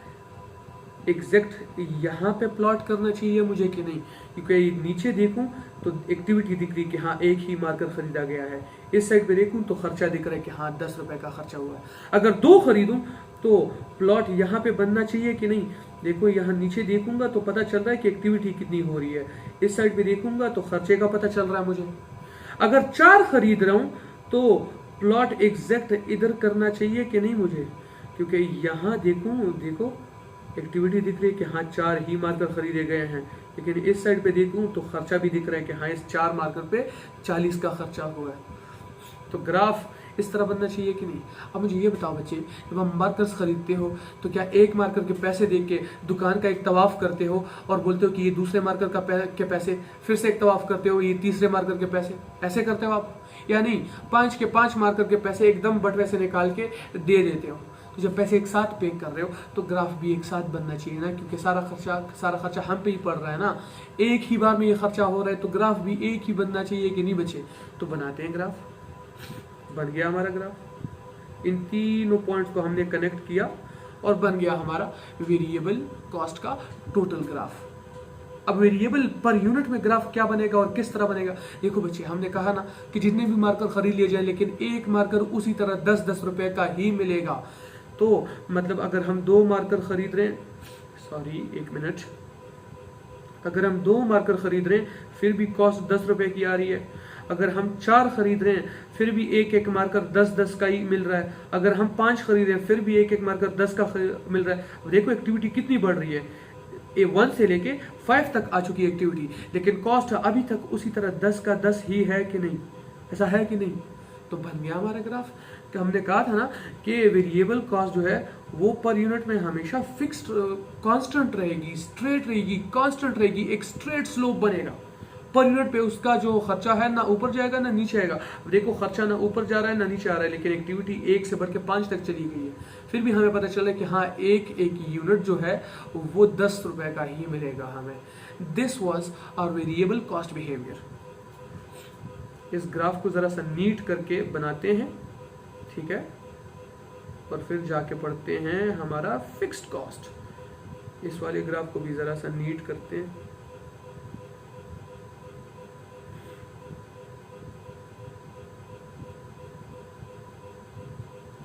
Speaker 1: एग्जैक्ट यहाँ पे प्लॉट करना चाहिए मुझे कि नहीं, क्योंकि नीचे देखूं तो एक्टिविटी दिख रही कि हाँ एक ही मार्कर खरीदा गया है, इस साइड पे देखूं तो खर्चा दिख रहा है कि हाँ 10 रुपए का खर्चा हुआ है। अगर 2 खरीदूं तो प्लॉट यहाँ पे बनना चाहिए कि नहीं, देखो यहाँ नीचे देखूंगा तो पता चल रहा है कि एक्टिविटी कितनी हो रही है, इस साइड पे देखूंगा तो खर्चे का पता चल रहा है मुझे। अगर 4 खरीद रहा हूं तो प्लॉट एग्जैक्ट इधर करना चाहिए कि नहीं मुझे, क्योंकि यहाँ देखो एक्टिविटी दिख रही है कि हाँ 4 ही मार्कर खरीदे गए हैं, लेकिन इस साइड पे देखूं तो खर्चा भी दिख रहा है कि हाँ इस 4 मार्कर पे 40 का खर्चा हुआ है। तो ग्राफ इस तरह बनना चाहिए कि नहीं। अब मुझे ये बताओ बच्चे, जब हम मार्कर्स खरीदते हो तो क्या एक मार्कर के पैसे देख के दुकान का एक तवाफ करते हो और बोलते हो कि ये दूसरे मार्कर का के पैसे, फिर से एक तवाफ करते हो ये तीसरे मार्कर के पैसे, ऐसे करते हो आप, या नहीं 5 के 5 मार्कर के पैसे एकदम बटवे से निकाल के दे देते हो। तो जब पैसे एक साथ पे कर रहे हो तो ग्राफ भी एक साथ बनना चाहिए ना, क्योंकि सारा खर्चा हम पे ही पड़ रहा है ना, एक ही बार में ये खर्चा हो रहा है, तो ग्राफ भी एक ही बनना चाहिए कि नहीं बचे। तो बनाते हैं ग्राफ। बन गया हमारा ग्राफ, इन तीनों पॉइंट्स को हमने कनेक्ट किया और बन गया हमारा वेरिएबल कॉस्ट का टोटल ग्राफ। अब वेरिएबल पर यूनिट में ग्राफ क्या बनेगा और किस तरह बनेगा। देखो बच्चे, हमने कहा ना कि जितने भी मार्कर खरीद लिए जाए लेकिन एक मार्कर उसी तरह 10-10 रुपए का ही मिलेगा। तो मतलब अगर हम 2 मार्कर खरीद रहे हैं, अगर हम 2 मार्कर खरीद रहे हैं फिर भी कॉस्ट 10 रुपए की आ रही है। अगर हम 4 खरीद रहे हैं फिर भी एक एक मार्कर 10-10 का ही मिल रहा है। अगर हम 5 खरीद रहे हैं फिर भी एक एक मार्कर 10 का मिल रहा है। देखो एक्टिविटी कितनी बढ़ रही है, A1 से लेके 5 तक आ चुकी है एक्टिविटी, लेकिन कॉस्ट अभी तक उसी तरह 10 का 10 ही है कि नहीं, ऐसा है कि नहीं। तो बन गया हमारा ग्राफ। कि हमने कहा था ना कि वेरिएबल कॉस्ट जो है वो पर यूनिट में हमेशा फिक्स्ड कांस्टेंट रहेगी, स्ट्रेट रहेगी, कांस्टेंट रहेगी, एक स्ट्रेट स्लोप बनेगा। पर यूनिट पे उसका जो खर्चा है ना ऊपर जाएगा ना नीचे आएगा। देखो खर्चा ना ऊपर जा रहा है ना नीचे आ रहा है, लेकिन एक्टिविटी 1 से बढ़ के 5 तक चली गई है, फिर भी हमें पता चला कि हाँ एक यूनिट जो है वो 10 रुपए का ही मिलेगा हमें। This was our variable cost behaviour. इस ग्राफ को जरा सा नीट करके बनाते हैं, ठीक है, और फिर जाके पढ़ते हैं हमारा फिक्स्ड कॉस्ट। इस वाले ग्राफ को भी जरा सा नीट करते हैं।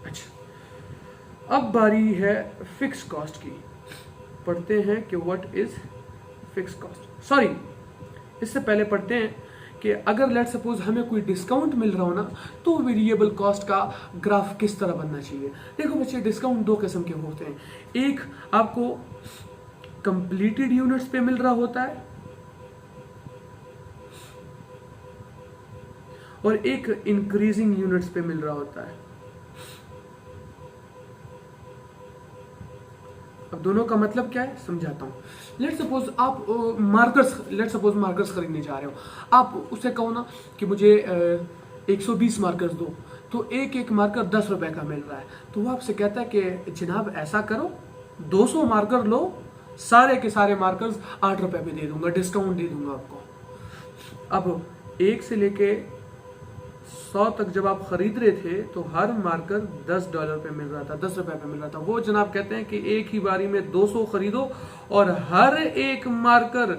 Speaker 1: अच्छा, अब बारी है फिक्स कॉस्ट की। पढ़ते हैं कि what is fix cost. Sorry, इससे पहले पढ़ते हैं कि अगर लेट सपोज हमें कोई डिस्काउंट मिल रहा हो ना तो वेरिएबल कॉस्ट का ग्राफ किस तरह बनना चाहिए। देखो बच्चे, डिस्काउंट 2 किस्म के होते हैं। एक आपको कंप्लीटेड यूनिट्स पे मिल रहा होता है और एक इंक्रीजिंग यूनिट्स पे मिल रहा होता है। अब दोनों का मतलब क्या है समझाता हूं। लेट सपोज आप मार्कर्स खरीदने जा रहे हो, आप उससे कहो ना कि मुझे 120 मार्कर्स दो, तो एक एक मार्कर 10 रुपए का मिल रहा है, तो वो आपसे कहता है कि जनाब ऐसा करो 200 मार्कर लो, सारे के सारे मार्कर्स 8 रुपए पे दे दूंगा, डिस्काउंट दे दूंगा आपको। अब 1 से लेके 100 तक जब आप खरीद रहे थे तो हर मार्कर $10 पे मिल रहा था, 10 रुपए पे मिल रहा था। वो जनाब कहते हैं कि एक ही बारी में 200 खरीदो और हर एक मार्कर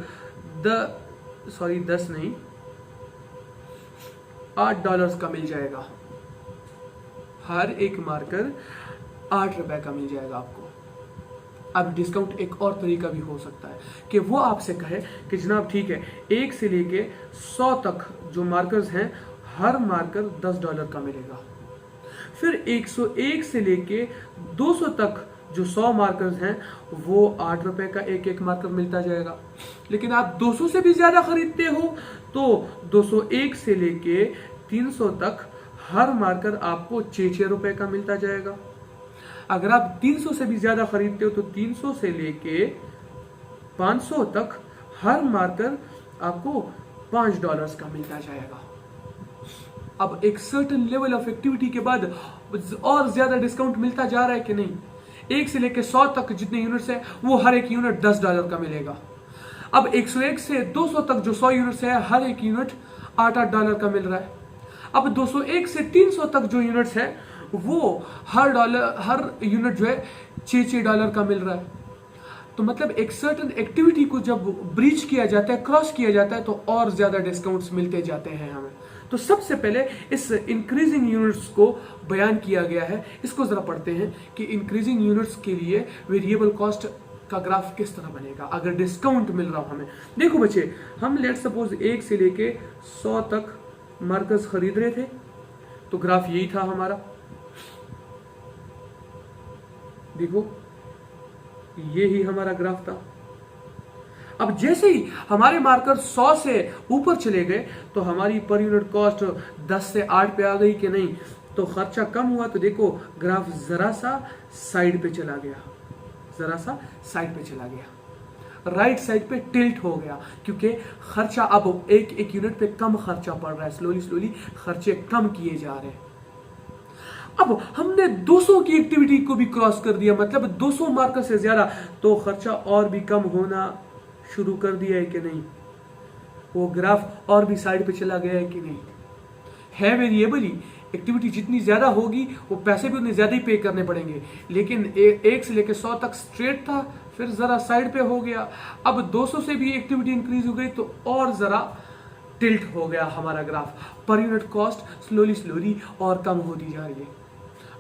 Speaker 1: 10 नहीं $8 का मिल जाएगा। हर एक मार्कर $8 का मिल जाएगा आपको। अब डिस्काउंट एक और तरीका भी हो सकता है कि वो आपसे कहे कि जनाब ठीक है, 1 से लेके 100 तक जो मार्कर्स हैं हर मार्कर $10 का मिलेगा। फिर 101 से लेके 200 तक जो 100 मार्कर्स हैं वो $8 का एक एक मार्कर मिलता जाएगा। लेकिन आप 200 से भी ज्यादा खरीदते हो तो 201 से लेके 300 तक हर मार्कर आपको ₹6 का मिलता जाएगा। अगर आप 300 से भी ज्यादा खरीदते हो तो 300 से लेके 500 तक हर मार्कर आपको $5 का मिलता जाएगा। अब एक सर्टेन लेवल ऑफ एक्टिविटी के बाद और ज्यादा डिस्काउंट मिलता जा रहा है कि नहीं। 1 से लेके 100 तक जितने यूनिट्स है वो हर एक यूनिट $10 का मिलेगा। अब 101 से 200 तक जो 100 यूनिट्स है हर एक यूनिट $8 का मिल रहा है। अब 201 से 300 तक जो यूनिट्स है वो हर यूनिट जो है $6 का मिल रहा है। तो मतलब एक सर्टेन एक्टिविटी को जब ब्रीच किया जाता है, क्रॉस किया जाता है, तो और ज्यादा डिस्काउंट्स मिलते जाते हैं हमें। तो सबसे पहले इस इंक्रीजिंग यूनिट्स को बयान किया गया है, इसको जरा पढ़ते हैं कि इंक्रीजिंग यूनिट्स के लिए वेरिएबल कॉस्ट का ग्राफ किस तरह बनेगा अगर डिस्काउंट मिल रहा हो हमें। देखो बच्चे, हम लेट सपोज 1 से लेके 100 तक मार्कर्स खरीद रहे थे तो ग्राफ यही था हमारा। देखो ये ही हमारा ग्राफ था। अब जैसे ही हमारे मार्कर 100 से ऊपर चले गए तो हमारी पर यूनिट कॉस्ट 10 से 8 पे आ गई कि नहीं, तो खर्चा कम हुआ। तो देखो ग्राफ जरा सा साइड पे चला गया, जरा सा साइड पे चला गया, राइट साइड पे टिल्ट हो गया, क्योंकि खर्चा अब एक एक यूनिट पे कम खर्चा पड़ रहा है। स्लोली स्लोली खर्चे कम किए जा रहे हैं। अब हमने 200 की एक्टिविटी को भी क्रॉस कर दिया, मतलब 200 मार्कर से ज्यादा, तो खर्चा और भी कम होना शुरू कर दिया है कि नहीं, वो ग्राफ और भी साइड पे चला गया है कि नहीं। है वेरिएबल ही, एक्टिविटी जितनी ज्यादा होगी वो पैसे भी उतने ज्यादा ही पे करने पड़ेंगे। लेकिन 1 से लेकर 100 तक स्ट्रेट था, फिर जरा साइड पे हो गया। अब 200 से भी एक्टिविटी इंक्रीज हो गई तो और जरा टिल्ट हो गया हमारा graph. Per unit cost slowly slowly और कम होती जा रही है।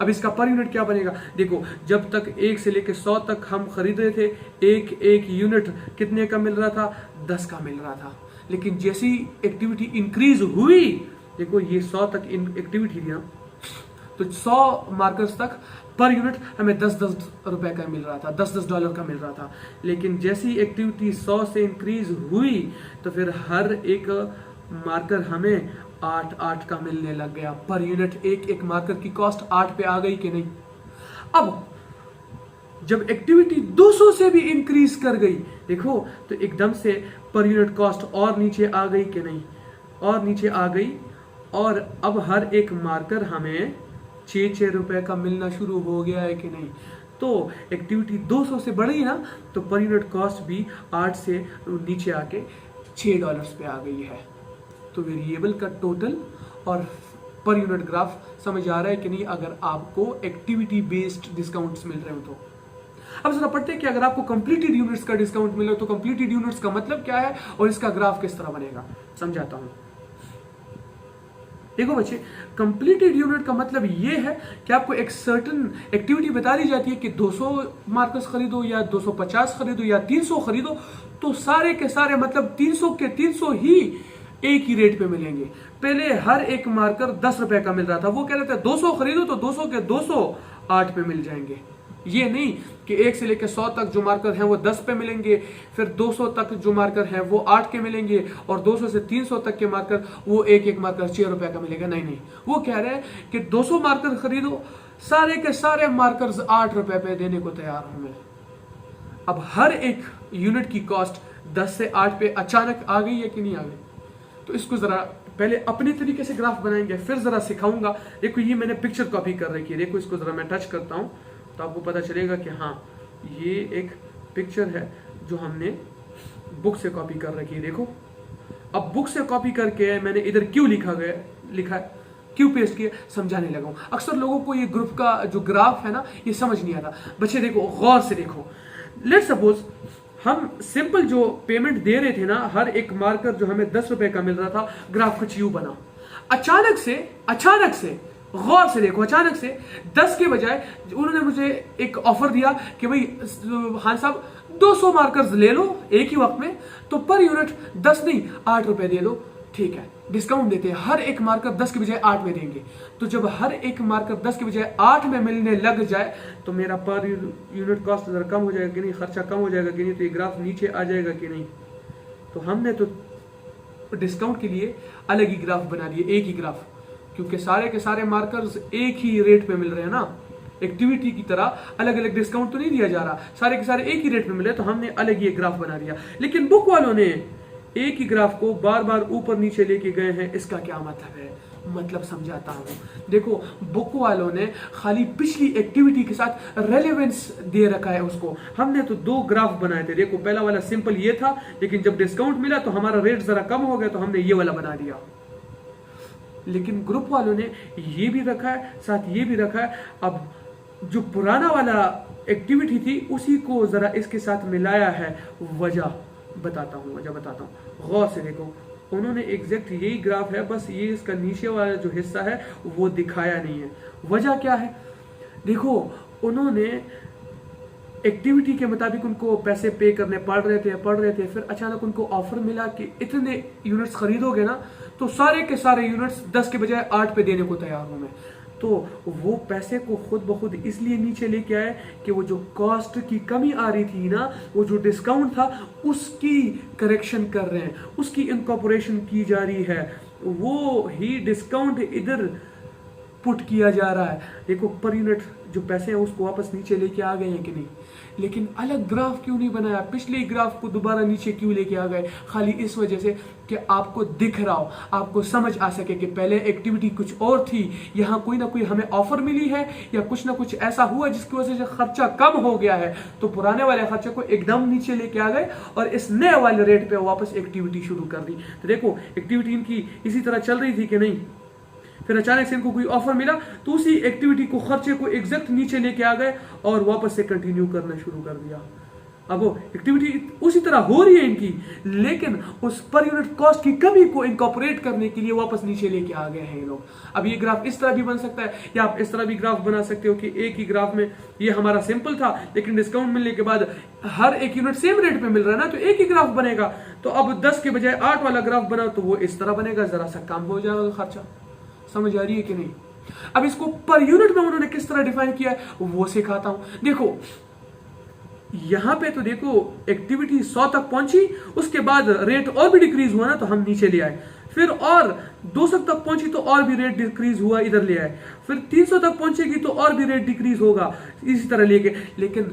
Speaker 1: अब इसका पर यूनिट क्या बनेगा, देखो जब तक 1 से लेकर 100 तक हम खरीद रहे थे, एक यूनिट कितने का मिल रहा था, 10 का मिल रहा था। लेकिन जैसी एक्टिविटी इंक्रीज हुई, देखो ये 100 तक एक्टिविटी थी ना, तो 100 मार्कर्स तक पर यूनिट हमें $10 का मिल रहा था, $10 का मिल रहा था। लेकिन जैसी एक्टिविटी 100 से इंक्रीज हुई तो फिर हर एक मार्कर हमें 8 का मिलने लग गया। पर यूनिट एक मार्कर की कॉस्ट 8 पे आ गई कि नहीं। अब जब एक्टिविटी 200 से भी इंक्रीज कर गई, देखो तो एकदम से पर यूनिट कॉस्ट और नीचे आ गई कि नहीं, और नीचे आ गई। और अब हर एक मार्कर हमें ₹6 का मिलना शुरू हो गया है कि नहीं। तो एक्टिविटी 200 से बढ़ी ना, तो पर यूनिट कॉस्ट भी 8 से नीचे आके $6 पे आ गई है। तो वेरिएबल का टोटल और पर यूनिट ग्राफ समझ आ रहा है कि नहीं, अगर आपको एक्टिविटी बेस्ड डिस्काउंट्स मिल रहे हो तो। अब जरा पढ़ते हैं कि अगर आपको कंप्लीटेड यूनिट्स का डिस्काउंट मिले तो कंप्लीटेड यूनिट्स का मतलब क्या है और इसका ग्राफ किस तरह बनेगा, समझाता हूं। देखो बच्चे, कंप्लीटेड यूनिट का मतलब ये है कि आपको एक सर्टेन एक्टिविटी बता दी जाती है कि 200 मार्कर्स खरीदो या 250 खरीदो या 300 खरीदो, तो सारे के सारे मतलब 300 के 300 ही एक ही रेट पे मिलेंगे। पहले हर एक मार्कर $10 का मिल रहा था, वो कह रहे थे 200 खरीदो तो 200 के 200 8 पे मिल जाएंगे। ये नहीं कि 1 से लेकर 100 तक जो मार्कर हैं वो 10 पे मिलेंगे, फिर 200 तक जो मार्कर हैं वो 8 के मिलेंगे, और 200 से 300 तक के मार्कर वो एक मार्कर ₹6 का मिलेगा। नहीं, वो कह रहे हैं कि 200 मार्कर खरीदो, सारे के सारे मार्कर्स $8 पे देने को तैयार हूं मैं। अब हर एक यूनिट की कॉस्ट 10 से 8 पे अचानक आ गई है कि नहीं आ गई। तो इसको जरा पहले अपने तरीके से ग्राफ बनाएंगे, फिर जरा सिखाऊंगा। देखो ये मैंने पिक्चर कॉपी कर रखी है, देखो इसको जरा मैं टच करता हूं तो आपको पता चलेगा कि हाँ ये एक पिक्चर है जो हमने बुक से कॉपी कर रखी है। देखो अब बुक से कॉपी करके मैंने इधर क्यों लिखा है, क्यों पेस्ट किया, समझाने लगा हूं। अक्सर लोगों को ये ग्रुप का जो ग्राफ है ना ये समझ नहीं आता। बच्चे देखो गौर से देखो, लेट्स सपोज हम सिंपल जो पेमेंट दे रहे थे ना, हर एक मार्कर जो हमें ₹10 का मिल रहा था, ग्राफ कुछ यूं बना। अचानक से गौर से देखो, अचानक से 10 के बजाय उन्होंने मुझे एक ऑफर दिया कि भाई हाँ साहब 200 मार्कर्स ले लो एक ही वक्त में, तो पर यूनिट 10 नहीं 8 रुपए दे दो। ठीक है, डिस्काउंट देते हैं, हर एक मार्कर 10 के बजाय 8 में देंगे। तो जब हर एक मार्कर 10 के बजाय 8 में मिलने लग जाए तो मेरा पर यूनिट कॉस्ट जरा कम हो जाएगा कि नहीं, खर्चा कम हो जाएगा कि नहीं, तो ये ग्राफ नीचे आ जाएगा कि नहीं। तो हमने तो डिस्काउंट के लिए अलग ही ग्राफ बना दिए, एक ही ग्राफ, क्योंकि सारे के सारे मार्कर्स एक ही रेट पे मिल रहे हैं ना, एक्टिविटी की तरह अलग अलग डिस्काउंट तो नहीं दिया जा रहा, सारे के सारे एक ही रेट पे मिले, तो हमने अलग ही एक ग्राफ बना दिया। लेकिन बुक वालों ने एक ही ग्राफ को बार बार ऊपर नीचे लेके गए हैं। इसका क्या मतलब है? मतलब समझाता हूं। देखो, बुक वालों ने खाली पिछली एक्टिविटी के साथ रेलेवेंस दे रखा है उसको। हमने तो 2 ग्राफ बनाए थे। देखो, पहला वाला सिंपल ये था, लेकिन जब डिस्काउंट मिला तो हमारा रेट जरा कम हो गया, तो हमने ये वाला बना दिया। लेकिन ग्रुप वालों ने ये भी रखा है, साथ ये भी रखा है। अब जो पुराना वाला एक्टिविटी थी उसी को जरा इसके साथ मिलाया है। वजह बताता हूं। गौर से देखो, उन्होंने एग्जैक्ट यही ग्राफ है, बस ये इसका नीचे वाला जो हिस्सा है वो दिखाया नहीं है। वजह क्या है? देखो, उन्होंने एक्टिविटी के मुताबिक उनको पैसे पे करने पड़ रहे थे, फिर अचानक उनको ऑफर मिला कि इतने यूनिट्स खरीदोगे ना तो सारे के सारे यूनिट्स 10 के बजाय 8 पे देने को तैयार हूं मैं। तो वो पैसे को खुद ब खुद इसलिए नीचे लेके आए कि वो जो कॉस्ट की कमी आ रही थी ना, वो जो डिस्काउंट था उसकी करेक्शन कर रहे हैं, उसकी इनकॉर्पोरेशन की जा रही है, वो ही डिस्काउंट इधर पुट किया जा रहा है। देखो, पर यूनिट जो पैसे हैं उसको वापस नीचे लेके आ गए हैं कि नहीं। लेकिन अलग ग्राफ क्यों नहीं बनाया? पिछले ग्राफ को दोबारा नीचे क्यों लेके आ गए? खाली इस वजह से कि आपको दिख रहा हो, आपको समझ आ सके कि पहले एक्टिविटी कुछ और थी, यहाँ कोई ना कोई हमें ऑफर मिली है या कुछ ना कुछ ऐसा हुआ जिसकी वजह से खर्चा कम हो गया है, तो पुराने वाले खर्चे को एकदम नीचे लेके आ गए और इस नए वाले रेट पे वापस एक्टिविटी शुरू कर दी। तो देखो, एक्टिविटी इनकी इसी तरह चल रही थी कि नहीं, फिर अचानक से इनको कोई ऑफर मिला तो उसी एक्टिविटी को, खर्चे को एग्जैक्ट नीचे लेके आ गए और वापस से कंटिन्यू करना शुरू कर दिया। अब वो एक्टिविटी उसी तरह हो रही है इनकी, लेकिन उस पर यूनिट कॉस्ट की कमी को इनकॉर्पोरेट करने के लिए वापस नीचे लेके आ गए हैं ये लोग। अब ये ग्राफ इस तरह भी बन सकता है, या आप इस तरह भी ग्राफ बना सकते हो कि एक ही ग्राफ में ये हमारा सिंपल था, लेकिन डिस्काउंट मिलने के बाद हर एक यूनिट सेम रेट पे मिल रहा है ना, तो एक ही ग्राफ बनेगा। तो अब 10 के बजाय 8 वाला ग्राफ बना तो वो इस तरह बनेगा, जरा सा कम हो जाएगा खर्चा। समझ आ रही है कि नहीं? अब इसको पर यूनिट में उन्होंने किस तरह डिफाइन किया है वो सिखाता हूं। देखो, यहां पे तो देखो, एक्टिविटी 100 तक पहुंची, उसके बाद रेट और भी डिक्रीज हुआ ना, तो हम नीचे ले आए। फिर और 200 तक पहुंची तो और भी रेट डिक्रीज हुआ, इधर ले आए। फिर 300 तक पहुंचेगी तो और भी रेट डिक्रीज होगा, इसी तरह लेके। लेकिन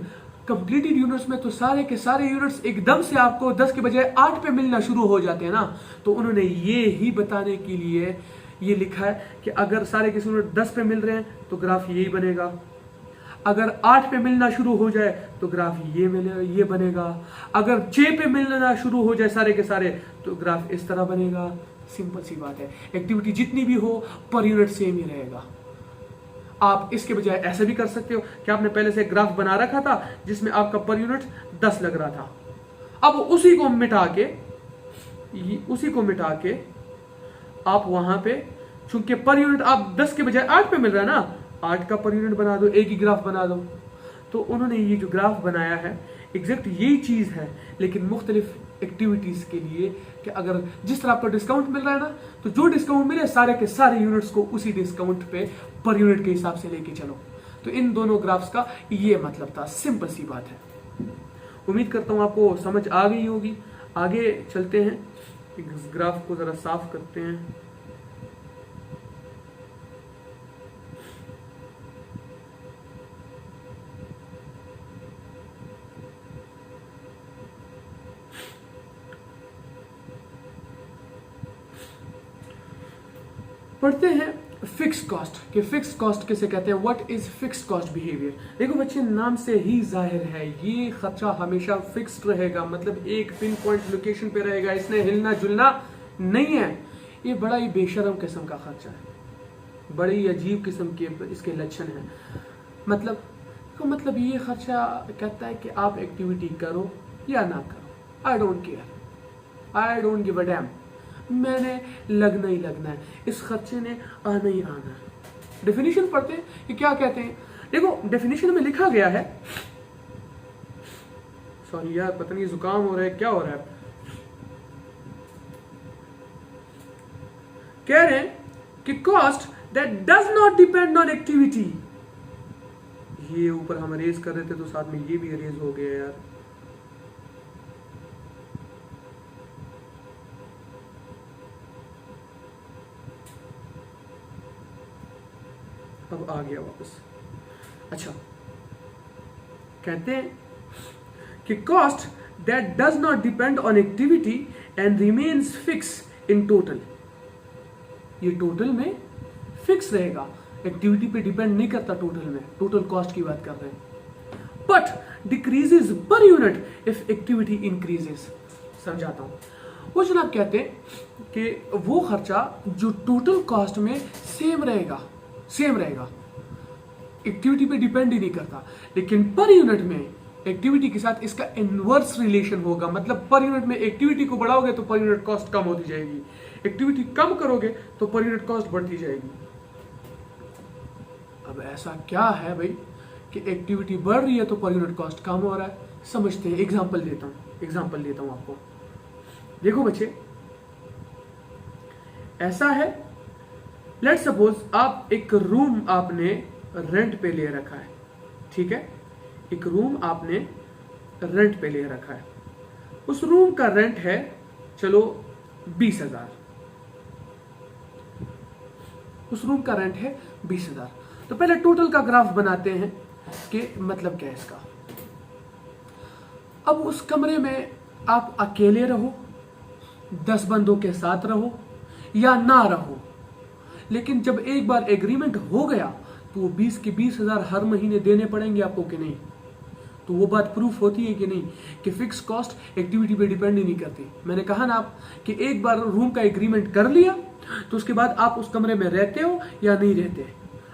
Speaker 1: कंप्लीटेड यूनिट्स में तो सारे के सारे यूनिट्स एकदम से आपको 10 के बजाय 8 पे मिलना शुरू हो जाते हैं ना। तो उन्होंने ये ही बताने के लिए ये लिखा है कि अगर सारे के यूनिट 10 पे मिल रहे हैं तो ग्राफ यही बनेगा, अगर 8 पे मिलना शुरू हो जाए तो ग्राफ ये बनेगा, अगर 6 पे मिलना शुरू हो जाए सारे के सारे तो ग्राफ इस तरह बनेगा। सिंपल सी बात है, एक्टिविटी जितनी भी हो पर यूनिट सेम ही रहेगा। आप इसके बजाय ऐसे भी कर सकते हो कि आपने पहले से ग्राफ बना रखा था जिसमें आपका पर यूनिट 10 लग रहा था, अब उसी को मिटा के आप वहां पे, चूंकि पर यूनिट आप 10 के बजाय 8 पे मिल रहा है ना, 8 का पर यूनिट बना दो, एक ही ग्राफ बना दो। तो उन्होंने ये जो ग्राफ बनाया है एग्जैक्ट यही चीज है, लेकिन मुख्तलिफ एक्टिविटीज के लिए कि अगर जिस तरह आपको डिस्काउंट मिल रहा है ना, तो जो डिस्काउंट मिले सारे के सारे यूनिट्स को उसी डिस्काउंट पे पर यूनिट के हिसाब से लेके चलो। तो इन दोनों ग्राफ्स का ये मतलब था। सिंपल सी बात है। उम्मीद करता हूं आपको समझ आ गई होगी। आगे चलते हैं, इस ग्राफ को जरा साफ करते हैं। पढ़ते हैं फिक्स कॉस्ट कि फिक्स कॉस्ट किसे कहते हैं, what is fix cost behaviour. देखो बच्चे, नाम से ही जाहिर है ये खर्चा हमेशा फिक्स्ड रहेगा, मतलब एक पिन पॉइंट लोकेशन पे रहेगा, इसने हिलना जुलना नहीं है। ये बड़ा ही बेशरम किस्म का खर्चा है, बड़ी ही अजीब किस्म के इसके लक्षण हैं। मतलब ये खर्चा कहता है कि आप एक्टिविटी करो या ना करो, I don't care, I don't give a dam. मैंने लगना ही लगना है, इस खर्चे ने आना ही आना है। डेफिनेशन पढ़ते हैं कि क्या कहते हैं। देखो डेफिनेशन में लिखा गया है, सॉरी यार पता नहीं जुकाम हो रहा है क्या हो रहा है, कह रहे हैं कि cost that does not depend on activity. ये ऊपर हम अरेज कर रहे थे तो साथ में ये भी अरेज हो गया यार। अब आ गया वापस। अच्छा, कहते हैं कि cost that does not depend on activity and remains fix in total. ये टोटल में फिक्स रहेगा, एक्टिविटी पे डिपेंड नहीं करता। टोटल में टोटल कॉस्ट की बात कर रहे हैं। But decreases per unit if activity increases. समझाता हूं। वो जनाब कहते हैं कि वो खर्चा जो टोटल कॉस्ट में सेम रहेगा एक्टिविटी पे डिपेंड ही नहीं करता, लेकिन पर यूनिट में एक्टिविटी के साथ इसका इनवर्स रिलेशन होगा। मतलब पर यूनिट में एक्टिविटी को बढ़ाओगे तो पर यूनिट कॉस्ट कम होती जाएगी, एक्टिविटी कम करोगे तो पर यूनिट कॉस्ट बढ़ती जाएगी। अब ऐसा क्या है भाई कि एक्टिविटी बढ़ रही है तो पर यूनिट कॉस्ट कम हो रहा है? समझते हैं। एग्जांपल देता हूं आपको। देखो बच्चे, ऐसा है, लेट्स सपोज आप एक रूम आपने रेंट पे ले रखा है, ठीक है, एक रूम आपने रेंट पे ले रखा है। उस रूम का रेंट है चलो 20,000, उस रूम का रेंट है 20,000। तो पहले टोटल का ग्राफ बनाते हैं कि मतलब क्या है इसका। अब उस कमरे में आप अकेले रहो, 10 बंदों के साथ रहो या ना रहो, लेकिन जब एक बार एग्रीमेंट हो गया तो वो 20 के 20,000 हर महीने देने पड़ेंगे आपको कि नहीं? तो वो बात प्रूफ होती है कि नहीं कि फिक्स कॉस्ट एक्टिविटी पे डिपेंड ही नहीं करती। मैंने कहा ना आप कि एक बार रूम का एग्रीमेंट कर लिया तो उसके बाद आप उस कमरे में रहते हो या नहीं रहते,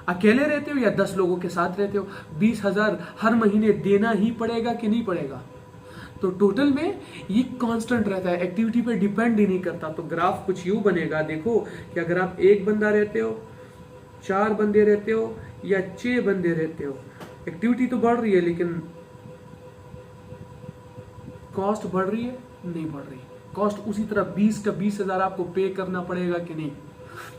Speaker 1: अकेले रहते हो या 10 लोगों के साथ रहते हो, 20,000 हर महीने देना ही पड़ेगा कि नहीं पड़ेगा? तो टोटल में ये कांस्टेंट रहता है, एक्टिविटी पे डिपेंड ही नहीं करता। तो ग्राफ कुछ यूं बनेगा, देखो कि अगर आप एक बंदा रहते हो, 4 बंदे रहते हो या 6 बंदे रहते हो, एक्टिविटी तो बढ़ रही है लेकिन कॉस्ट बढ़ रही है नहीं बढ़ रही, कॉस्ट उसी तरह 20 का 20,000 आपको पे करना पड़ेगा कि नहीं?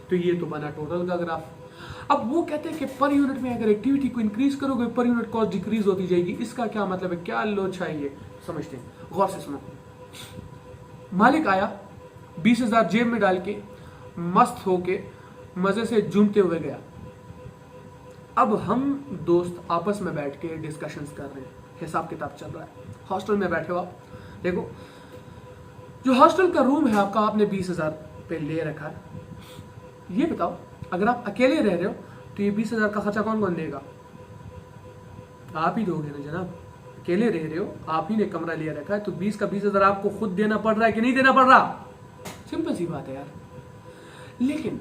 Speaker 1: तो ये तो बना टोटल का ग्राफ। अब वो कहते हैं कि पर यूनिट में अगर एक्टिविटी को इंक्रीज करोगे पर यूनिट कॉस्ट डिक्रीज होती जाएगी। इसका क्या मतलब है, क्या लोचा है ये? समझते हैं, गौर से सुनो। मालिक आया 20,000 जेब में डाल के मस्त होके मजे से झूमते हुए गया। अब हम दोस्त आपस में बैठ के डिस्कशंस कर रहे हैं, हिसाब किताब चल रहा है। हॉस्टल में बैठे हो आप, देखो जो हॉस्टल का रूम है आपका, आपने 20,000 पे ले रखा है। ये बताओ अगर आप अकेले रह रहे हो तो ये 20,000 का खर्चा कौन कौन देगा? आप ही दोगे ना जनाब, अकेले रह रहे हो, आप ही ने कमरा लिया रखा है, तो 20 का 20,000 आपको खुद देना पड़ रहा है कि नहीं देना पड़ रहा? सिंपल सी बात है यार। लेकिन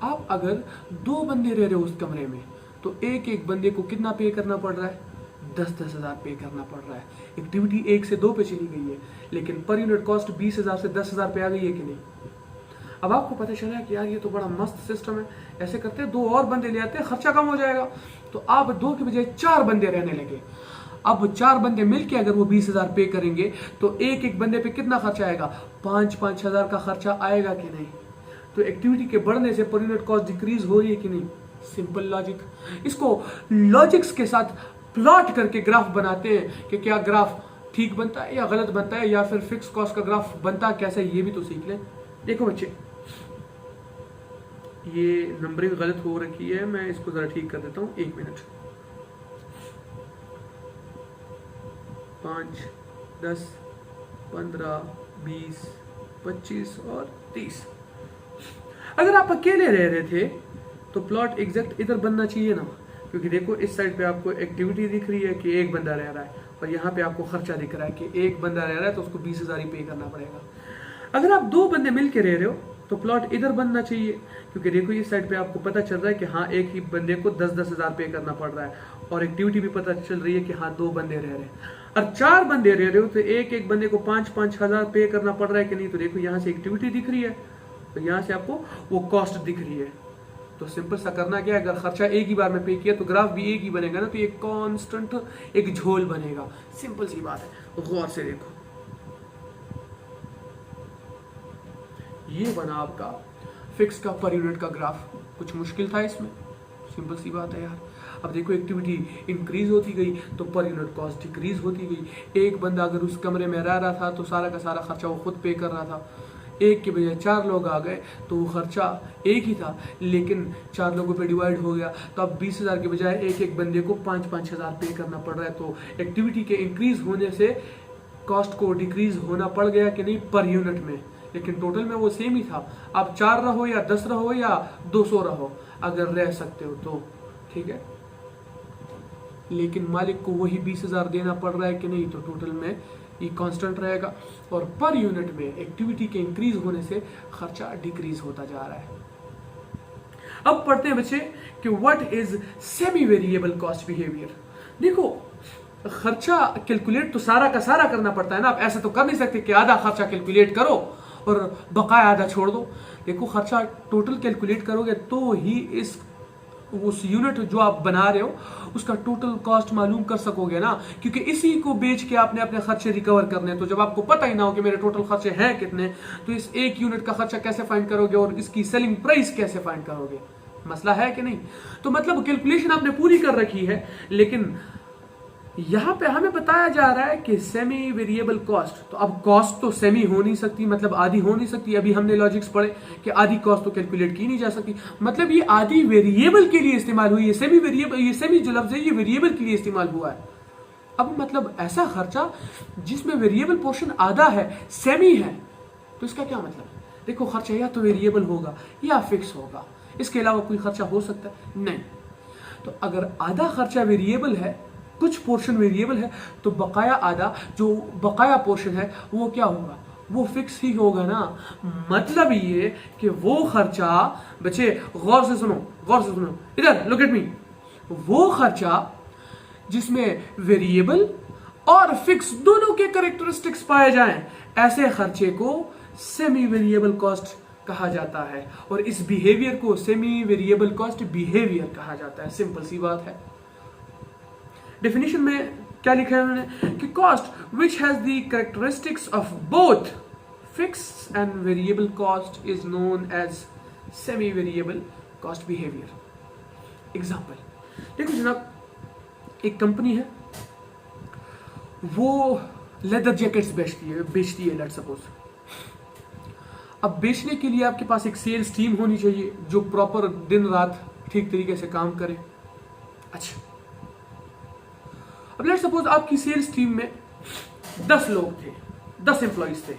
Speaker 1: आप अगर 2 बंदे रह रहे हो उस कमरे में तो एक एक बंदे को कितना पे करना पड़ रहा है? 10,000 पे करना पड़ रहा है। एक्टिविटी 1 से 2 पे चली गई है लेकिन पर यूनिट कॉस्ट 20,000 से 10,000 पे आ गई है कि नहीं? अब आपको पता चला कि यार ये तो बड़ा मस्त सिस्टम है, ऐसे करते हैं 2 और बंदे ले आते हैं, खर्चा कम हो जाएगा। तो आप 2 के बजाय 4 बंदे रहने लगे। अब 4 बंदे मिलके अगर वो 20,000 पे करेंगे तो एक एक बंदे पे कितना खर्चा आएगा? 5,000 का खर्चा आएगा कि नहीं? तो एक्टिविटी के बढ़ने से पर यूनिट कॉस्ट डिक्रीज हो रही है कि नहीं? Simple logic. इसको लॉजिक्स के साथ प्लॉट करके ग्राफ बनाते हैं कि क्या ग्राफ ठीक बनता है या गलत बनता है, या फिर फिक्स कॉस्ट का ग्राफ बनता कैसे, ये भी तो सीख लें। देखो बच्चे, ये नंबरिंग गलत हो रखी है, मैं इसको जरा ठीक कर देता हूँ, 1 मिनट। 5, 10, 15, 20, 25 और 30। अगर आप अकेले रह रहे थे तो प्लॉट एग्जैक्ट इधर बनना चाहिए ना, क्योंकि देखो इस साइड पे आपको एक्टिविटी दिख रही है कि एक बंदा रह रहा है और यहाँ पे आपको खर्चा दिख रहा है कि एक बंदा रह रहा है तो उसको 20,000 ही पे करना पड़ेगा। अगर आप 2 बंदे मिलके रह रहे हो तो प्लॉट इधर बनना चाहिए, क्योंकि देखो इस साइड पे आपको पता चल रहा है कि हाँ एक ही बंदे को 10,000 पे करना पड़ रहा है और एक्टिविटी भी पता चल रही है कि हाँ 2 बंदे रह रहे हैं। और 4 बंदे रह रहे हो तो एक एक बंदे को 5-5 हजार पे करना पड़ रहा है कि नहीं? तो देखो यहाँ से एक्टिविटी दिख रही है, तो यहाँ से आपको वो कॉस्ट दिख रही है। तो सिंपल सा करना क्या है, अगर खर्चा एक ही बार में पे किया तो ग्राफ भी एक ही बनेगा ना, तो ये कांस्टेंट एक झोल बनेगा। सिंपल सी बात है, गौर से देखो। ये बना आपका फिक्स का पर यूनिट का ग्राफ। कुछ मुश्किल था इसमें? सिंपल सी बात है यार। अब देखो एक्टिविटी इंक्रीज होती गई तो पर यूनिट कॉस्ट डिक्रीज होती गई। एक बंदा अगर उस कमरे में रह रहा था तो सारा का सारा खर्चा वो खुद पे कर रहा था। एक के बजाय 4 लोग आ गए तो वो खर्चा एक ही था, लेकिन 4 लोगों पे डिवाइड हो गया, तो अब 20,000 के बजाय एक एक बंदे को 5-5 हजार पे करना पड़ रहा है। तो एक्टिविटी के इंक्रीज होने से कॉस्ट को डिक्रीज होना पड़ गया कि नहीं पर यूनिट में, लेकिन टोटल में वो सेम ही था। आप 4 रहो या 10 रहो या 200 रहो, अगर रह सकते हो तो ठीक है, लेकिन मालिक को वही 20,000 देना पड़ रहा है कि नहीं, तो टोटल में ये कांस्टेंट रहेगा। और पर यूनिट में एक्टिविटी के इंक्रीज होने से खर्चा डिक्रीज होता जा रहा है। अब पढ़ते हैं बच्चे कि what is semi variable cost behaviour. देखो खर्चा कैलकुलेट तो सारा का सारा करना पड़ता है ना, आप ऐसा तो कर नहीं सकते कि आधा खर्चा कैलकुलेट करो और बकाया आधा छोड़ दो। देखो खर्चा टोटल कैलकुलेट करोगे तो ही इस उस यूनिट जो आप बना रहे हो उसका टोटल कॉस्ट मालूम कर सकोगे ना, क्योंकि इसी को बेच के आपने अपने खर्चे रिकवर करने। तो जब आपको पता ही ना हो कि मेरे टोटल खर्चे हैं कितने, तो इस एक यूनिट का खर्चा कैसे फाइंड करोगे और इसकी सेलिंग प्राइस कैसे फाइंड करोगे? मसला है कि नहीं? तो मतलब कैलकुलेशन आपने पूरी कर रखी है, लेकिन यहां पे हमें बताया जा रहा है कि सेमी वेरिएबल कॉस्ट। तो अब कॉस्ट तो सेमी हो नहीं सकती, मतलब आधी हो नहीं सकती। अभी हमने लॉजिक्स पढ़े कि आधी कॉस्ट तो कैलकुलेट की नहीं जा सकती, मतलब ये आधी वेरिएबल के लिए इस्तेमाल हुई है। सेमी वेरिएबल, ये सेमी जो लफ्ज है ये वेरिएबल के लिए इस्तेमाल हुआ है। अब मतलब ऐसा खर्चा जिसमें वेरिएबल पोर्शन आधा है, सेमी है, तो इसका क्या मतलब? देखो खर्चा या तो वेरिएबल होगा या फिक्स होगा, इसके अलावा कोई खर्चा हो सकता है नहीं। तो अगर आधा खर्चा वेरिएबल है, कुछ पोर्शन वेरिएबल है, तो बकाया आधा जो बकाया पोर्शन है वो क्या होगा? वो फिक्स ही होगा ना। मतलब ये कि वो खर्चा, बच्चे गौर से सुनो, गौर से सुनो, इधर लुक एट मी, वो खर्चा जिसमें वेरिएबल और फिक्स दोनों के कैरेक्टरिस्टिक्स पाए जाएं, ऐसे खर्चे को सेमी वेरिएबल कॉस्ट कहा जाता है, और इस बिहेवियर को सेमी वेरिएबल कॉस्ट बिहेवियर कहा जाता है। सिंपल सी बात है। डेफिनेशन में क्या लिखा है उन्होंने कि cost which has the characteristics of both fix and variable cost is known as semi variable cost behaviour. Example देखो जनाब, एक कंपनी है, वो लेदर जैकेट्स बेचती है लेट्स सपोज। अब बेचने के लिए आपके पास एक सेल्स टीम होनी चाहिए जो प्रॉपर दिन रात ठीक तरीके से काम करे। अच्छा, अब लेट्स सपोज आपकी सेल्स टीम में 10 लोग थे, 10 एम्प्लॉइज थे।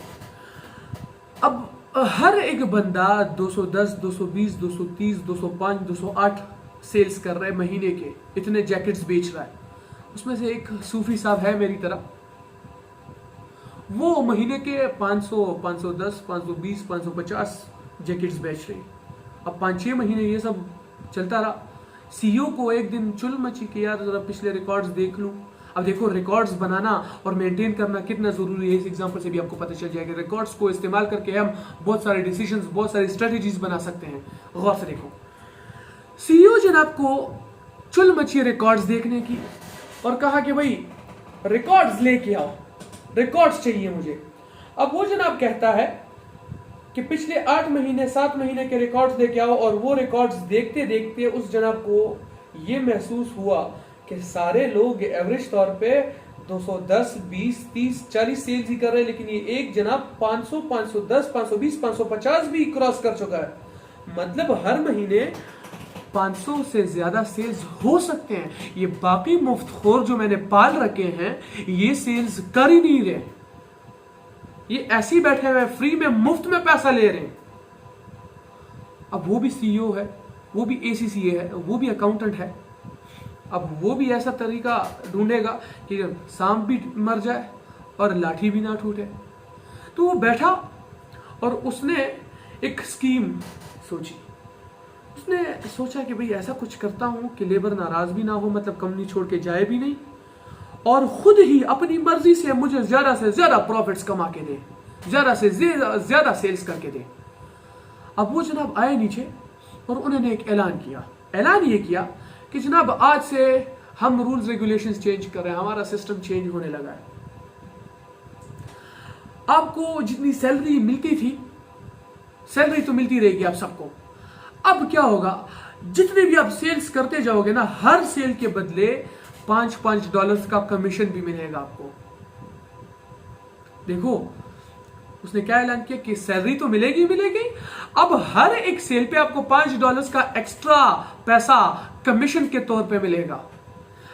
Speaker 1: अब हर एक बंदा 210, 220, 230, 205, 208 सेल्स कर रहा है महीने के, इतने जैकेट्स बेच रहा है। उसमें से एक सूफी साहब है मेरी तरह, वो महीने के 500, 510, 520, 550 जैकेट्स बेच रहे। अब 5-6 महीने ये सब चलता रहा। सीईओ को एक दिन चुल मची कि यार जरा पिछले रिकॉर्ड्स देख लूं। अब देखो रिकॉर्ड्स बनाना और मेंटेन करना कितना जरूरी है, इस एग्जांपल से भी आपको पता चल जाएगा। रिकॉर्ड्स को इस्तेमाल करके हम बहुत सारे डिसीजंस, बहुत सारी स्ट्रेटेजीज बना सकते हैं। गौर से देखो, सीईओ जनाब को चुल मची रिकॉर्ड्स देखने की और कहा कि भाई रिकॉर्ड्स लेके आओ, रिकॉर्ड्स चाहिए मुझे। अब वो जनाब कहता है कि पिछले 8 महीने 7 महीने के रिकॉर्ड्स लेके आओ, और वो रिकॉर्ड्स देखते देखते उस जनाब को ये महसूस हुआ कि सारे लोग एवरेज तौर पे 210, 20, 30, 40 सेल्स ही कर रहे हैं, लेकिन ये एक जनाब 500, 510, 520, 550 भी क्रॉस कर चुका है। मतलब हर महीने 500 से ज्यादा सेल्स हो सकते हैं। ये बाकी मुफ्तखोर जो मैंने पाल रखे हैं ये सेल्स कर ही नहीं रहे, ये ऐसे ही बैठे हुए फ्री में मुफ्त में पैसा ले रहे हैं। अब वो भी सीईओ है, वो भी एसीसीए है, वो भी अकाउंटेंट है। अब वो भी ऐसा तरीका ढूंढेगा कि सांप भी मर जाए और लाठी भी ना टूटे। तो वो बैठा और उसने एक स्कीम सोची। उसने सोचा कि भाई ऐसा कुछ करता हूं कि लेबर नाराज भी ना हो, मतलब कंपनी छोड़ के जाए भी नहीं, और खुद ही अपनी मर्जी से मुझे ज्यादा से ज्यादा प्रॉफिट्स कमा के दे, ज्यादा से ज्यादा सेल्स करके दे। अब वो जनाब आए नीचे और उन्होंने एक ऐलान किया। ऐलान ये किया कि जनाब आज से हम रूल्स रेगुलेशंस चेंज कर रहे हैं, हमारा सिस्टम चेंज होने लगा है। आपको जितनी सैलरी मिलती थी, सैलरी तो मिलती रहेगी आप सबको। अब क्या होगा, जितने भी आप सेल्स करते जाओगे ना, हर सेल के बदले $5 का कमीशन भी मिलेगा आपको। देखो उसने क्या ऐलान किया कि सैलरी तो मिलेगी मिलेगी, अब हर एक सेल पे आपको $5 का एक्स्ट्रा पैसा कमीशन के तौर पे मिलेगा।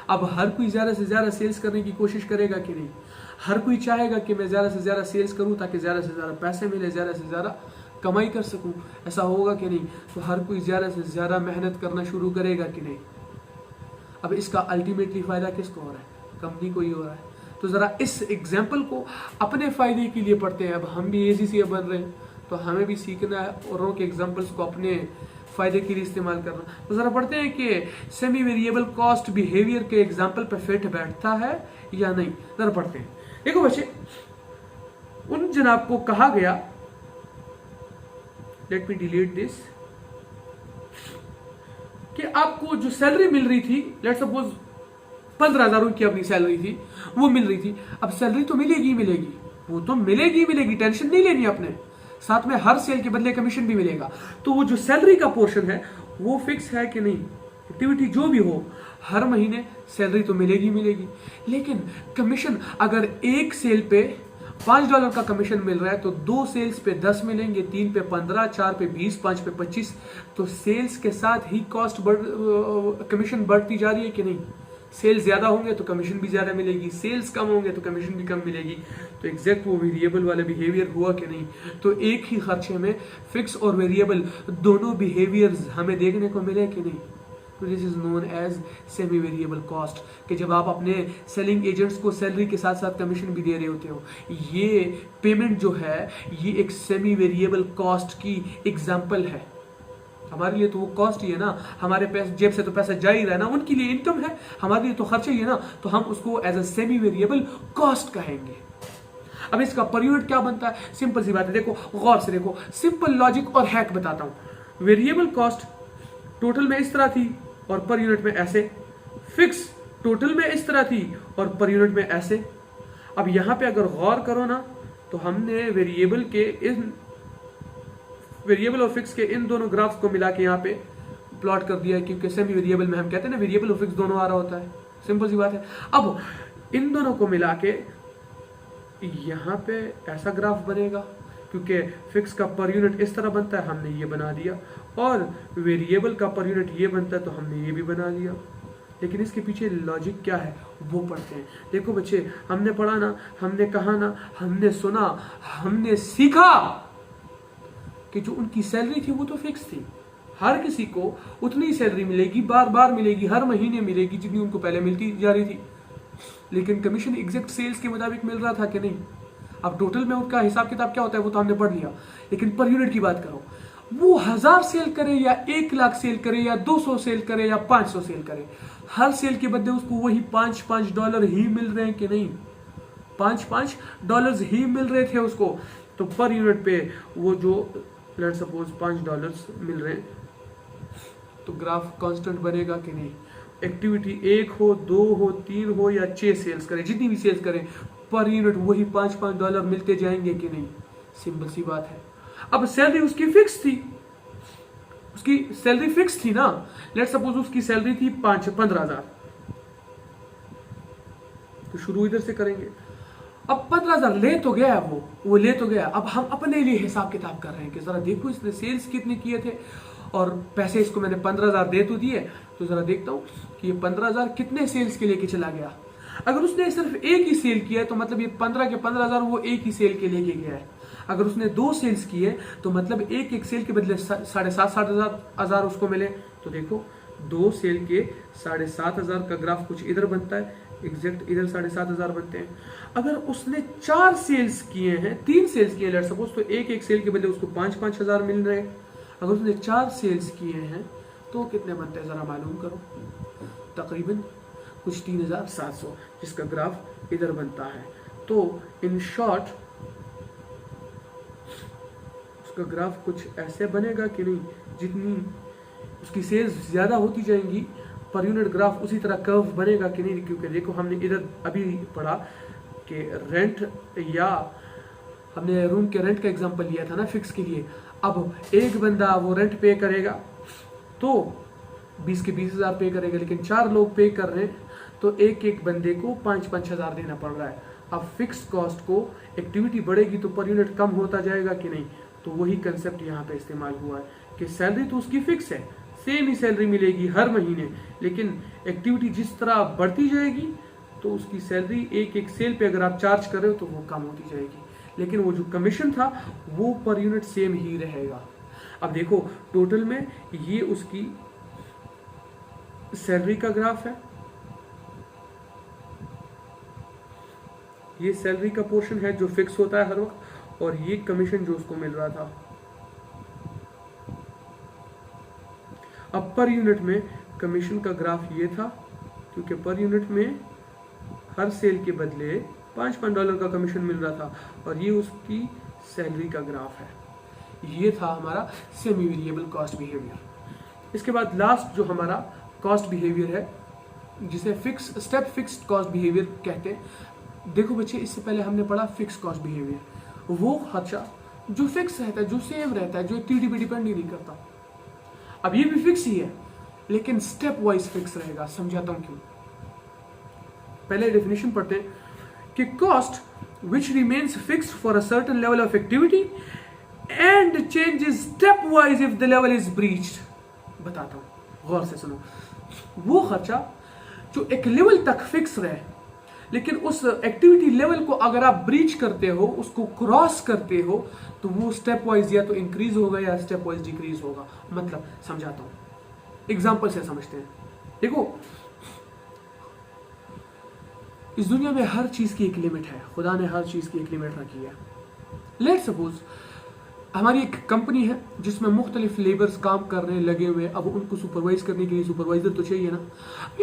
Speaker 1: अब हर कोई ज्यादा से ज्यादा सेल्स करने की कोशिश करेगा कि नहीं? हर कोई चाहेगा कि मैं ज्यादा से ज्यादा सेल्स करूं ताकि ज्यादा से ज्यादा पैसे मिले, ज्यादा से ज्यादा कमाई कर सकूं। ऐसा होगा कि नहीं? तो हर कोई ज्यादा से ज्यादा मेहनत करना शुरू करेगा कि नहीं? अब इसका अल्टीमेटली फायदा किसको हो रहा है? कंपनी को ही हो रहा है। तो जरा इस एग्जाम्पल को अपने फायदे के लिए पढ़ते हैं। अब हम भी एजीसी बन रहे हैं तो हमें भी सीखना है औरों के एग्जाम्पल्स को अपने फायदे के लिए इस्तेमाल करना। तो जरा पढ़ते हैं कि सेमी वेरिएबल कॉस्ट बिहेवियर के एग्जाम्पल पे फिट बैठता है या नहीं। जरा पढ़ते हैं। देखो बच्चे, उन जनाब को कहा गया, लेट मी डिलीट दिस, कि आपको जो सैलरी मिल रही थी, लेट सपोज 15,000 की अपनी सैलरी थी, वो मिल रही थी। अब सैलरी तो मिलेगी मिलेगी, वो तो मिलेगी मिलेगी, टेंशन नहीं लेनी आपने। साथ में हर सेल के बदले कमीशन भी मिलेगा। तो वो जो सैलरी का पोर्शन है वो फिक्स है कि नहीं? एक्टिविटी जो भी हो, हर महीने सैलरी तो मिलेगी मिलेगी, लेकिन कमीशन अगर एक सेल पे $5 का कमीशन मिल रहा है तो 2 सेल्स पे 10 मिलेंगे, 3 पे 15, 4 पे 20, 5 पे 25। तो सेल्स के साथ ही कॉस्ट कमीशन बढ़ती जा रही है कि नहीं? सेल्स ज्यादा होंगे तो कमीशन भी ज्यादा मिलेगी, सेल्स कम होंगे तो कमीशन भी कम मिलेगी। तो एग्जैक्ट वो वेरिएबल वाला बिहेवियर हुआ कि नहीं? तो एक ही खर्चे में फिक्स और वेरिएबल दोनों बिहेवियर्स हमें देखने को मिले कि नहीं? तो this is known as semi variable cost, कि जब आप अपने सेलिंग एजेंट्स को सैलरी के साथ साथ कमीशन भी दे रहे होते हो, ये पेमेंट जो है ये एक सेमी वेरिएबल कॉस्ट की एग्जाम्पल है। हमारे लिए तो वो कॉस्ट ही है ना, हमारे पैसे जेब से तो पैसा जा ही रहा है ना, उनके लिए इनकम है, हमारे लिए तो खर्चा ही है ना, तो हम उसको as a semi variable cost कहेंगे। अब इसका पर यूनिट क्या बनता है? सिंपल सी बात है, देखो गौर से देखो, सिंपल लॉजिक और हैक बताता हूं। वेरिएबल कॉस्ट टोटल में इस तरह थी और पर यूनिट में ऐसे, फिक्स टोटल में इस तरह थी और पर यूनिट में ऐसे। अब यहां पे अगर गौर करो ना, तो हमने वेरिएबल और फिक्स के इन दोनों ग्राफ्स को मिला के यहाँ पे प्लॉट कर दिया है, क्योंकि सेमी वेरिएबल में हम कहते हैं ना वेरिएबल और फिक्स दोनों आ रहा होता है। सिंपल सी बात है। अब इन दोनों को मिला के यहाँ पे ऐसा ग्राफ बनेगा, क्योंकि फिक्स का पर यूनिट इस तरह बनता है, हमने ये बना दिया, और वेरिएबल का पर यूनिट ये बनता है तो हमने ये भी बना दिया। लेकिन इसके पीछे लॉजिक क्या है वो पढ़ते हैं। देखो बच्चे, हमने पढ़ा ना, हमने कहा ना, हमने सुना, हमने सीखा कि जो उनकी सैलरी थी वो तो फिक्स थी, हर किसी को उतनी ही सैलरी मिलेगी, बार बार मिलेगी, हर महीने मिलेगी जितनी उनको पहले मिलती जा रही थी। लेकिन कमीशन एग्जैक्ट सेल्स के मुताबिक मिल रहा था कि नहीं? अब टोटल में उनका हिसाब किताब क्या होता है वो तो हमने पढ़ लिया, लेकिन पर यूनिट की बात करो, वो 1000 सेल करे या 1 लाख सेल करे या 200 सेल करे या 500 सेल करे, हर सेल के बदले उसको वही $5 ही मिल रहे हैं कि नहीं? $5 ही मिल रहे थे उसको। तो पर यूनिट पे वो जो लेट सपोज $5 मिल रहे हैं, तो ग्राफ कांस्टेंट बनेगा कि नहीं? एक्टिविटी 1 हो, 2 हो, 3 हो या 6 सेल्स करें, जितनी भी सेल्स करें, पर यूनिट वही $5 मिलते जाएंगे कि नहीं? सिंपल सी बात है। अब सैलरी उसकी फिक्स थी, उसकी सैलरी फिक्स थी ना, लेट सपोज उसकी सैलरी थी 15,000, तो शुरू इधर से करेंगे। अब 15,000 ले तो गया, वो ले तो गया। अब हम अपने लिए हिसाब किताब कर रहे हैं कि जरा देखो इसने सेल्स कितने किए थे और पैसे इसको मैंने 15,000 दे तो दिए, तो जरा देखता हूं कि ये 15,000 कितने सेल्स के लेके चला गया। अगर उसने सिर्फ एक ही सेल किया है तो मतलब ये 15 के 15,000 वो एक ही सेल के लेके गया है। अगर उसने 2 सेल्स किए तो मतलब एक सेल के बदले 7,500 उसको मिले। तो देखो 2 सेल के 7,500 का ग्राफ कुछ इधर बनता है, एग्जैक्ट इधर 7,500 बनते हैं। अगर उसने 4 सेल्स किए हैं, 3 सेल्स किए लेट सपोज, तो एक सेल के बदले उसको 5,000 मिल रहे हैं। अगर उसने 4 सेल्स किए हैं तो कितने बनते हैं जरा मालूम करो। तकरीबन कुछ 3700, जिसका ग्राफ इधर बनता है। तो इन शॉर्ट उसका ग्राफ कुछ ऐसे बनेगा कि नहीं, जितनी उसकी सेल्स ज़्यादा होती जाएंगी पर यूनिट ग्राफ उसी तरह कर्व बनेगा कि नहीं, क्योंकि देखो हमने इधर अभी पढ़ा कि रेंट, या हमने रूम के रेंट का एग्जांपल लिया था ना फिक्स के लिए। अब एक बंदा वो रेंट पे करेगा तो 20 के 20,000 पे करेगा, लेकिन 4 लोग पे कर रहे हैं तो एक एक बंदे को 5-5 हज़ार देना पड़ रहा है। अब फिक्स कॉस्ट को एक्टिविटी बढ़ेगी तो पर यूनिट कम होता जाएगा कि नहीं, तो वही कंसेप्ट यहाँ पे इस्तेमाल हुआ है कि सैलरी तो उसकी फिक्स है, सेम ही सैलरी मिलेगी हर महीने, लेकिन एक्टिविटी जिस तरह बढ़ती जाएगी तो उसकी सैलरी एक एक सेल पे अगर आप चार्ज कर रहे हो तो वो कम होती जाएगी, लेकिन वो जो कमीशन था वो पर यूनिट सेम ही रहेगा। अब देखो टोटल में ये उसकी सैलरी का ग्राफ है, ये सैलरी का पोर्शन है जो फिक्स होता है हर वक्त, और ये कमीशन जो उसको मिल रहा था। अब पर यूनिट में कमीशन का ग्राफ ये था, क्योंकि पर यूनिट में हर सेल के बदले $5 का कमीशन मिल रहा था, और ये उसकी सैलरी का ग्राफ है। ये था हमारा सेमी वेरिएबल कॉस्ट बिहेवियर। इसके बाद लास्ट जो हमारा कॉस्ट बिहेवियर है, जिसे स्टेप फिक्स्ड कॉस्ट बिहेवियर कहते हैं। देखो बच्चे, इससे पहले हमने पढ़ा फिक्स कॉस्ट बिहेवियर, वो खर्चा जो फिक्स रहता है, जो सेम रहता है, जो एक्टिविटी पे डिपेंड ही नहीं करता। अब ये भी फिक्स ही है, लेकिन स्टेप वाइज फिक्स रहेगा। समझाता हूं क्यों। पहले डेफिनेशन पढ़ते हैं कि cost which remains fixed for a certain level of activity and changes step wise if the level is breached. बताता हूं, गौर से सुनो। वो खर्चा जो एक लेवल तक फिक्स रहे, लेकिन उस एक्टिविटी लेवल को अगर आप ब्रीच करते हो, उसको क्रॉस करते हो, तो वो स्टेप वाइज या तो इंक्रीज होगा या स्टेप वाइज डिक्रीज होगा। मतलब समझाता हूं, एग्जांपल से समझते हैं। देखो, इस दुनिया में हर चीज की एक लिमिट है, खुदा ने हर चीज की एक लिमिट रखी है। लेट्स सपोज हमारी एक कंपनी है जिसमें मुख्तलिफ लेबर्स काम करने लगे हुए, अब उनको सुपरवाइज करने के लिए सुपरवाइजर तो चाहिए ना।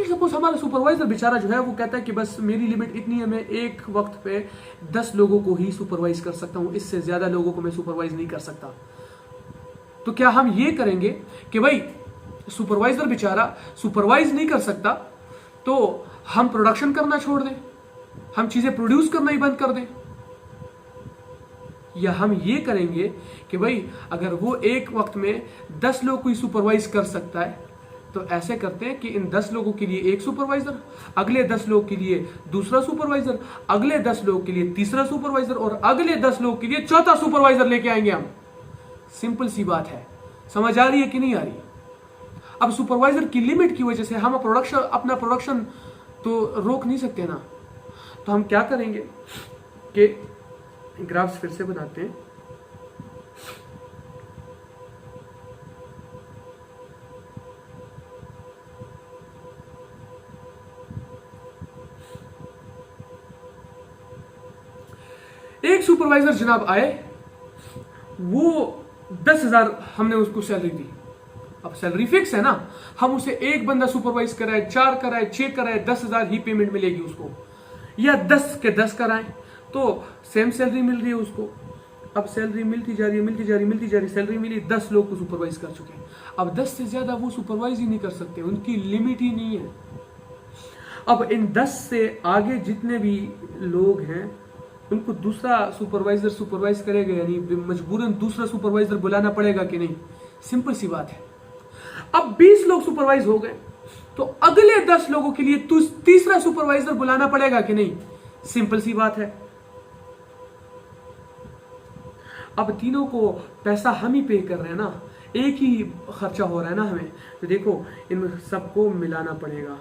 Speaker 1: सपोज हमारा सुपरवाइजर बेचारा जो है वो कहता है कि बस मेरी लिमिट इतनी है, मैं एक वक्त पे 10 लोगों को ही सुपरवाइज कर सकता हूं, इससे ज्यादा लोगों को मैं सुपरवाइज नहीं कर सकता। तो क्या हम ये करेंगे कि भाई सुपरवाइजर बेचारा सुपरवाइज नहीं कर सकता तो हम प्रोडक्शन करना छोड़ दें, हम चीजें प्रोड्यूस करना ही बंद कर दें? या हम ये करेंगे कि भाई अगर वो एक वक्त में 10 लोग को ही सुपरवाइज कर सकता है, तो ऐसे करते हैं कि इन 10 लोगों के लिए एक सुपरवाइजर, अगले 10 लोग के लिए दूसरा सुपरवाइजर, अगले 10 लोग के लिए तीसरा सुपरवाइजर, और अगले 10 लोग के लिए चौथा सुपरवाइजर लेके आएंगे हम। सिंपल सी बात है, समझ आ रही है कि नहीं आ रही? अब सुपरवाइजर की लिमिट की वजह से हम अपना प्रोडक्शन तो रोक नहीं सकते ना। तो हम क्या करेंगे कि ग्राफ्स फिर से बनाते हैं। एक सुपरवाइजर जनाब आए, वो 10,000 हमने उसको सैलरी दी। अब सैलरी फिक्स है ना, हम उसे एक बंदा सुपरवाइज कराए, 4 कराए, 6 कराए, 10,000 ही पेमेंट मिलेगी उसको, या 10 के 10 कराएं तो सेम सैलरी मिल रही है उसको। अब सैलरी मिलती जा रही, सैलरी मिली, 10 लोग को सुपरवाइज कर चुके हैं। अब 10 से ज्यादा वो सुपरवाइज ही नहीं कर सकते, उनकी लिमिट ही नहीं है। अब इन 10 से आगे जितने भी लोग हैं उनको दूसरा सुपरवाइज करेगा, यानी मजबूरन दूसरा सुपरवाइजर बुलाना पड़ेगा कि नहीं? सिंपल सी बात है। अब 20 लोग सुपरवाइज हो गए तो अगले 10 लोगों के लिए तीसरा सुपरवाइजर बुलाना पड़ेगा कि नहीं? सिंपल सी बात है। अब तीनों को पैसा हम ही पे कर रहे हैं ना, एक ही खर्चा हो रहा है ना हमें, तो देखो इन सबको मिलाना पड़ेगा।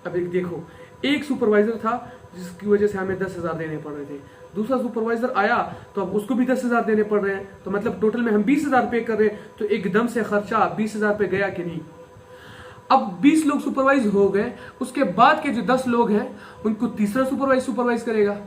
Speaker 1: अब एक देखो, एक सुपरवाइजर था जिसकी वजह से हमें 10,000 देने पड़ रहे थे, दूसरा सुपरवाइजर आया तो अब उसको भी 10,000 देने पड़ रहे हैं, तो मतलब टोटल में हम 20,000 पे कर रहे हैं, तो एकदम से खर्चा 20,000 पे गया कि नहीं? अब 20 लोग सुपरवाइज हो गए, उसके बाद के जो 10 लोग हैं उनको तीसरा सुपरवाइज करेगा।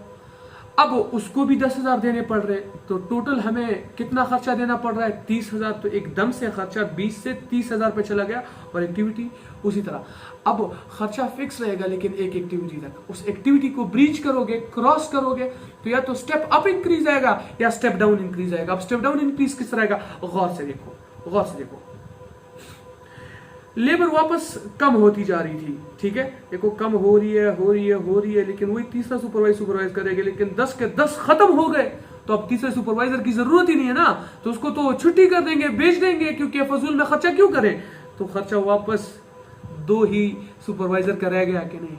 Speaker 1: अब उसको भी 10,000 देने पड़ रहे हैं, तो टोटल हमें कितना खर्चा देना पड़ रहा है? 30,000। तो एकदम से खर्चा 20 से 30,000 पे चला गया। और एक्टिविटी उसी तरह। अब खर्चा फिक्स रहेगा लेकिन एक एक्टिविटी तक। उस एक्टिविटी को ब्रीच करोगे, क्रॉस करोगे, तो या तो स्टेप अप इंक्रीज आएगा या स्टेप डाउन इंक्रीज आएगा। अब स्टेप डाउन इंक्रीज किस तरह आएगा? गौर से देखो, गौर से देखो। लेबर वापस कम होती जा रही थी, ठीक है, देखो कम हो रही है, लेकिन वही तीसरा सुपरवाइज करेगा, लेकिन 10 के 10 खत्म हो गए, तो अब तीसरे सुपरवाइजर की जरूरत ही नहीं है ना, तो उसको तो छुट्टी कर देंगे, बेच देंगे, क्योंकि फजूल में खर्चा क्यों करें। तो खर्चा वापस 2 ही सुपरवाइजर का रह गया कि नहीं।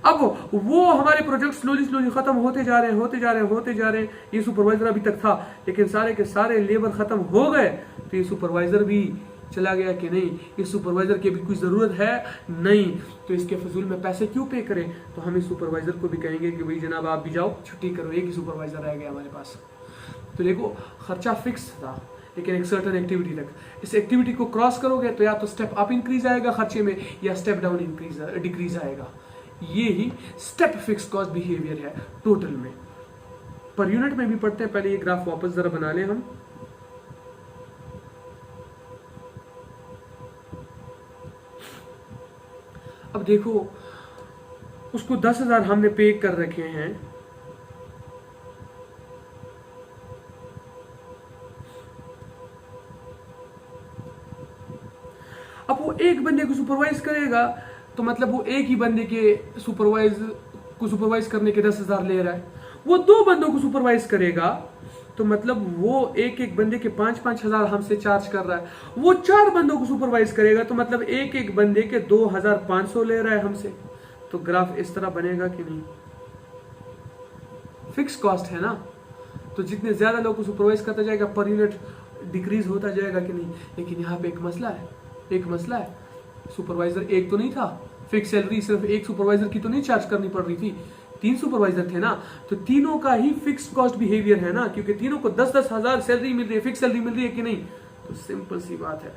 Speaker 1: अब वो हमारे प्रोजेक्ट स्लोली खत्म होते जा रहे हैं। ये सुपरवाइजर अभी तक था, लेकिन सारे के सारे लेबर खत्म हो गए, तो ये सुपरवाइजर भी चला गया कि नहीं। इस सुपरवाइजर की भी कोई जरूरत है नहीं, तो इसके फजूल में पैसे क्यों पे करें। तो हम इस सुपरवाइजर को भी कहेंगे कि भाई जनाब आप भी जाओ, छुट्टी करो, एक ही सुपरवाइजर रह गया हमारे पास। तो देखो खर्चा फिक्स था, लेकिन एक सर्टेन एक्टिविटी तक। इस एक्टिविटी को क्रॉस करोगे तो या तो स्टेप अप इंक्रीज आएगा खर्चे में, या स्टेप डाउन डिक्रीज आएगा। ये ही स्टेप फिक्स कॉस्ट बिहेवियर है टोटल में। पर यूनिट में भी पढ़ते हैं, पहले ये ग्राफ वापस जरा बना लें हम। अब देखो उसको 10,000 हमने पे कर रखे हैं, अब वो एक बंदे को सुपरवाइज करेगा, तो मतलब वो एक ही बंदे के सुपरवाइज करने के 10,000 ले रहा है। वो 2 बंदों को सुपरवाइज करेगा, तो मतलब वो एक बंदे के 5-5 हजार हमसे चार्ज कर रहा है। वो 4 बंदों को सुपरवाइज करेगा, तो मतलब एक बंदे के 2,500 ले रहा है हमसे। तो ग्राफ इस तरह बनेगा कि नहीं। फिक्स कॉस्ट है ना, तो जितने ज्यादा लोग को सुपरवाइज करता जाएगा पर यूनिट डिक्रीज होता जाएगा कि नहीं। लेकिन यहाँ पे एक मसला है, सुपरवाइजर एक तो नहीं था, फिक्स सैलरी सिर्फ एक सुपरवाइजर की तो नहीं चार्ज करनी पड़ रही थी, 3 सुपरवाइजर थे ना, तो तीनों का ही फिक्स कॉस्ट बिहेवियर है ना, क्योंकि तीनों को 10-10 हजार सैलरी मिल रही है, फिक्स सैलरी मिल रही है कि नहीं। तो सिंपल सी बात है,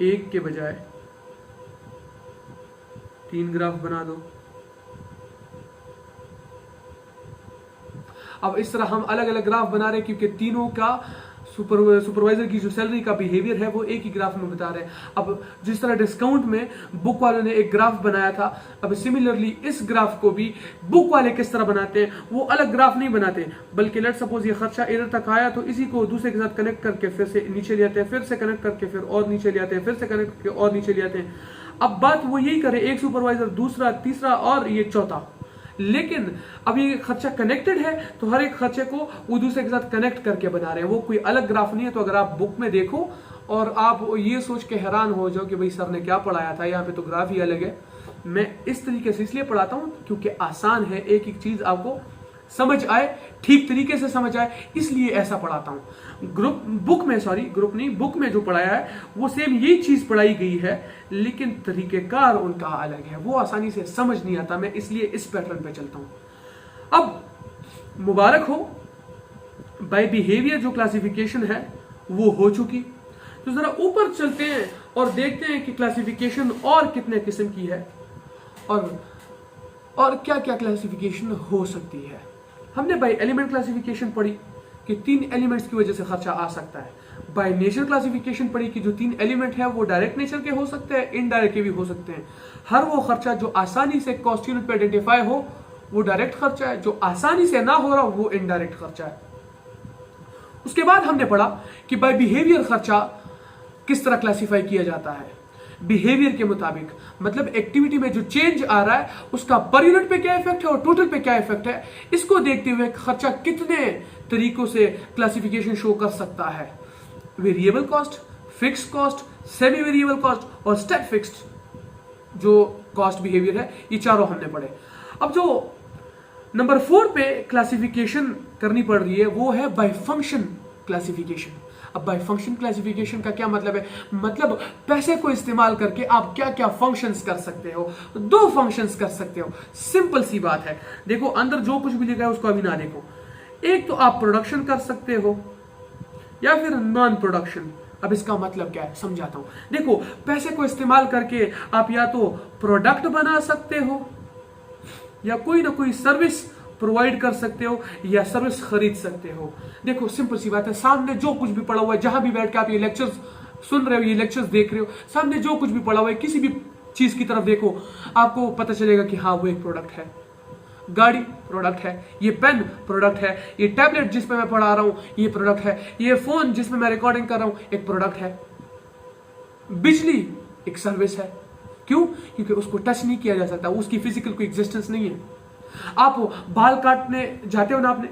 Speaker 1: एक के बजाय 3 ग्राफ बना दो। अब इस तरह हम अलग अलग ग्राफ बना रहे हैं, क्योंकि तीनों का सुपरवाइजर की जो सैलरी का बिहेवियर है वो एक ही ग्राफ में बता रहे हैं। अब जिस तरह डिस्काउंट में बुक वालों ने एक ग्राफ बनाया था, अब सिमिलरली इस ग्राफ को भी बुक वाले किस तरह बनाते हैं, वो अलग ग्राफ नहीं बनाते, बल्कि लेट सपोज ये खर्चा इधर तक आया तो इसी को दूसरे के साथ कनेक्ट करके फिर से नीचे ले आते हैं, फिर से कनेक्ट करके फिर और नीचे ले आते हैं, फिर से कनेक्ट करके और नीचे ले आते हैं। अब बात वो यही करे, एक सुपरवाइजर, दूसरा, तीसरा और ये चौथा। लेकिन अब ये खर्चा कनेक्टेड है, तो हर एक खर्चे को वो दूसरे के साथ कनेक्ट करके बना रहे हैं, वो कोई अलग ग्राफ नहीं है। तो अगर आप बुक में देखो और आप ये सोच के हैरान हो जाओ कि भाई सर ने क्या पढ़ाया था, यहाँ पे तो ग्राफ ही अलग है। मैं इस तरीके से इसलिए पढ़ाता हूँ क्योंकि आसान है, एक एक चीज आपको समझ आए, ठीक तरीके से समझ आए, इसलिए ऐसा पढ़ाता हूँ। बुक में जो पढ़ाया है वो सेम यही चीज पढ़ाई गई है, लेकिन तरीकेकार उनका अलग है, वो आसानी से समझ नहीं आता, मैं इसलिए इस पैटर्न पे चलता हूं। अब मुबारक हो, बाय बिहेवियर जो क्लासिफिकेशन है वो हो चुकी। तो जरा ऊपर चलते हैं और देखते हैं कि क्लासिफिकेशन और कितने किस्म की है और क्या क्या क्लासिफिकेशन हो सकती है। हमने बाय एलिमेंट क्लासिफिकेशन पढ़ी कि 3 एलिमेंट्स की वजह से खर्चा आ सकता है। बाय नेचर क्लासिफिकेशन पढ़ी कि जो 3 एलिमेंट है वो डायरेक्ट नेचर के हो सकते हैं, इनडायरेक्ट के भी हो सकते हैं। हर वो खर्चा जो आसानी से कॉस्ट यूनिट पे आइडेंटिफाई हो वो डायरेक्ट खर्चा है, जो आसानी से ना हो रहा वो इनडायरेक्ट खर्चा है। उसके बाद हमने पढ़ा कि बाय बिहेवियर खर्चा किस तरह क्लासिफाई किया जाता है। बिहेवियर के मुताबिक, मतलब एक्टिविटी में जो चेंज आ रहा है उसका पर यूनिट पे क्या इफेक्ट है और टोटल पे क्या इफेक्ट है, इसको देखते हुए खर्चा कितने तरीकों से क्लासिफिकेशन शो कर सकता है। Variable cost, fix cost, semi variable cost और स्टेप फिक्स्ड जो कॉस्ट बिहेवियर है, ये चारों हमने पढ़े। अब जो नंबर 4 पे क्लासिफिकेशन करनी पड़ रही है वो है बाय फंक्शन क्लासिफिकेशन। अब बाय फंक्शन क्लासिफिकेशन का क्या मतलब है, मतलब पैसे को इस्तेमाल करके आप क्या क्या फंक्शंस कर सकते हो। 2 फंक्शंस कर सकते हो, सिंपल सी बात है। देखो अंदर जो कुछ भी लिखा है उसको अभी ना देखो। एक तो आप प्रोडक्शन कर सकते हो या फिर नॉन प्रोडक्शन। अब इसका मतलब क्या है समझाता हूं। देखो पैसे को इस्तेमाल करके आप या तो प्रोडक्ट बना सकते हो या कोई ना कोई सर्विस प्रोवाइड कर सकते हो या सर्विस खरीद सकते हो। देखो सिंपल सी बात है, सामने जो कुछ भी पड़ा हुआ है, जहां भी बैठ के आप ये लेक्चर्स सुन रहे हो, ये लेक्चर्स देख रहे हो, सामने जो कुछ भी पड़ा हुआ है, किसी भी चीज की तरफ देखो, आपको पता चलेगा कि हाँ वो एक प्रोडक्ट है। गाड़ी प्रोडक्ट है, ये पेन प्रोडक्ट है, ये टैबलेट जिसपे मैं पढ़ा रहा हूं ये प्रोडक्ट है, ये फोन जिसमें मैं रिकॉर्डिंग कर रहा हूं एक प्रोडक्ट है। बिजली एक सर्विस है। क्यों? क्योंकि उसको टच नहीं किया जा सकता, उसकी फिजिकल कोई एग्जिस्टेंस नहीं है। आप बाल काटने जाते हो ना आपने,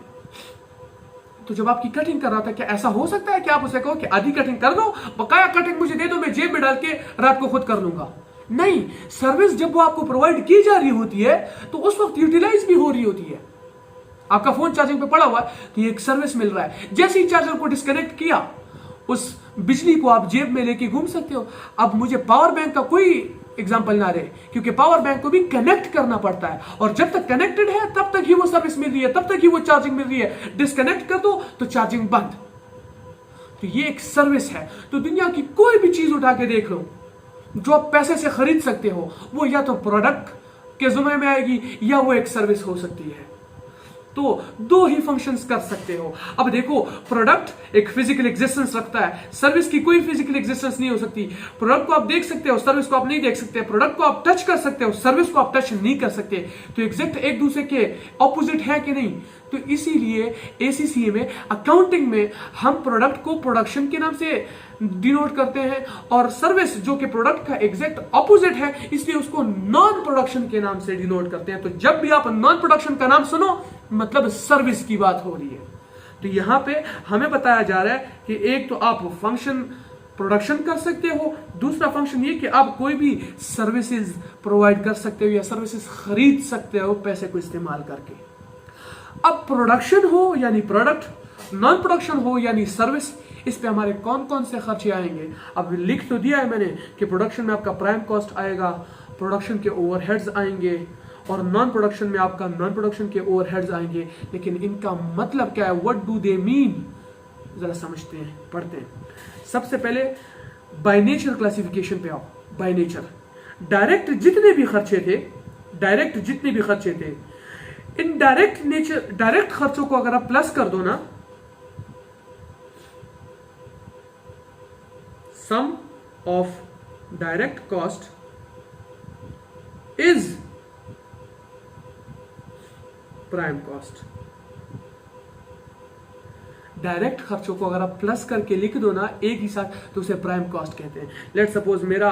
Speaker 1: तो जब आपकी कटिंग कर रहा था, क्या ऐसा हो सकता है कि आप उसे कहो कि आधी कटिंग कर दो, बकाया कटिंग मुझे दे दो, मैं जेब में डाल के रात को खुद कर लूंगा? नहीं, सर्विस जब वो आपको प्रोवाइड की जा रही होती है तो उस वक्त यूटिलाइज भी हो रही होती है। आपका फोन चार्जिंग पे पड़ा हुआ है तो ये एक सर्विस मिल रहा है। जैसे ही चार्जर को डिस्कनेक्ट किया, उस बिजली को आप जेब में लेके घूम सकते हो। अब मुझे पावर बैंक का कोई एग्जांपल ना रहे, क्योंकि पावर बैंक को भी कनेक्ट करना पड़ता है, और जब तक कनेक्टेड है तब तक ही वो सर्विस मिल रही है, तब तक ही वो चार्जिंग मिल रही है। डिस्कनेक्ट कर दो तो चार्जिंग बंद। तो ये एक सर्विस है। तो दुनिया की कोई भी चीज उठा के देख लो जो आप पैसे से खरीद सकते हो, वो या तो प्रोडक्ट के जुम्मे में आएगी या वो एक सर्विस हो सकती है। तो दो ही फंक्शंस कर सकते हो। अब देखो, प्रोडक्ट एक फिजिकल एग्जिस्टेंस रखता है, सर्विस की कोई फिजिकल एग्जिस्टेंस नहीं हो सकती। प्रोडक्ट को आप देख सकते हो, सर्विस को आप नहीं देख सकते। प्रोडक्ट को आप टच कर सकते हो, सर्विस को आप टच नहीं कर सकते। तो एग्जैक्ट एक दूसरे के ऑपोजिट है कि नहीं? तो इसीलिए एसीसीए में, अकाउंटिंग में, हम प्रोडक्ट को प्रोडक्शन के नाम से डिनोट करते हैं, और सर्विस जो कि प्रोडक्ट का एग्जैक्ट ऑपोजिट है, इसलिए उसको नॉन प्रोडक्शन के नाम से डिनोट करते हैं। तो जब भी आप नॉन प्रोडक्शन का नाम सुनो, मतलब सर्विस की बात हो रही है। तो यहां पे हमें बताया जा रहा है कि एक तो आप फंक्शन प्रोडक्शन कर सकते हो, दूसरा फंक्शन ये कि आप कोई भी सर्विसेज प्रोवाइड कर सकते हो या सर्विसेज खरीद सकते हो पैसे को इस्तेमाल करके। अब प्रोडक्शन हो यानी प्रोडक्ट, नॉन प्रोडक्शन हो यानी सर्विस, इस पे हमारे कौन कौन से खर्चे आएंगे? अब लिख तो दिया है मैंने कि प्रोडक्शन में आपका प्राइम कॉस्ट आएगा, प्रोडक्शन के ओवरहेड्स आएंगे, और नॉन प्रोडक्शन में आपका नॉन प्रोडक्शन के ओवरहेड्स आएंगे। लेकिन इनका मतलब क्या है? What do they mean? जरा समझते हैं, पढ़ते हैं। सबसे पहले बाय नेचर क्लासिफिकेशन पे आओ। बाय नेचर डायरेक्ट जितने भी खर्चे थे, इनडायरेक्ट नेचर, डायरेक्ट खर्चों को अगर आप प्लस कर दो ना, sum of direct cost is prime cost. Direct खर्चों को अगर आप प्लस करके लिख दो ना एक ही साथ, तो उसे प्राइम कॉस्ट कहते हैं। लेट सपोज मेरा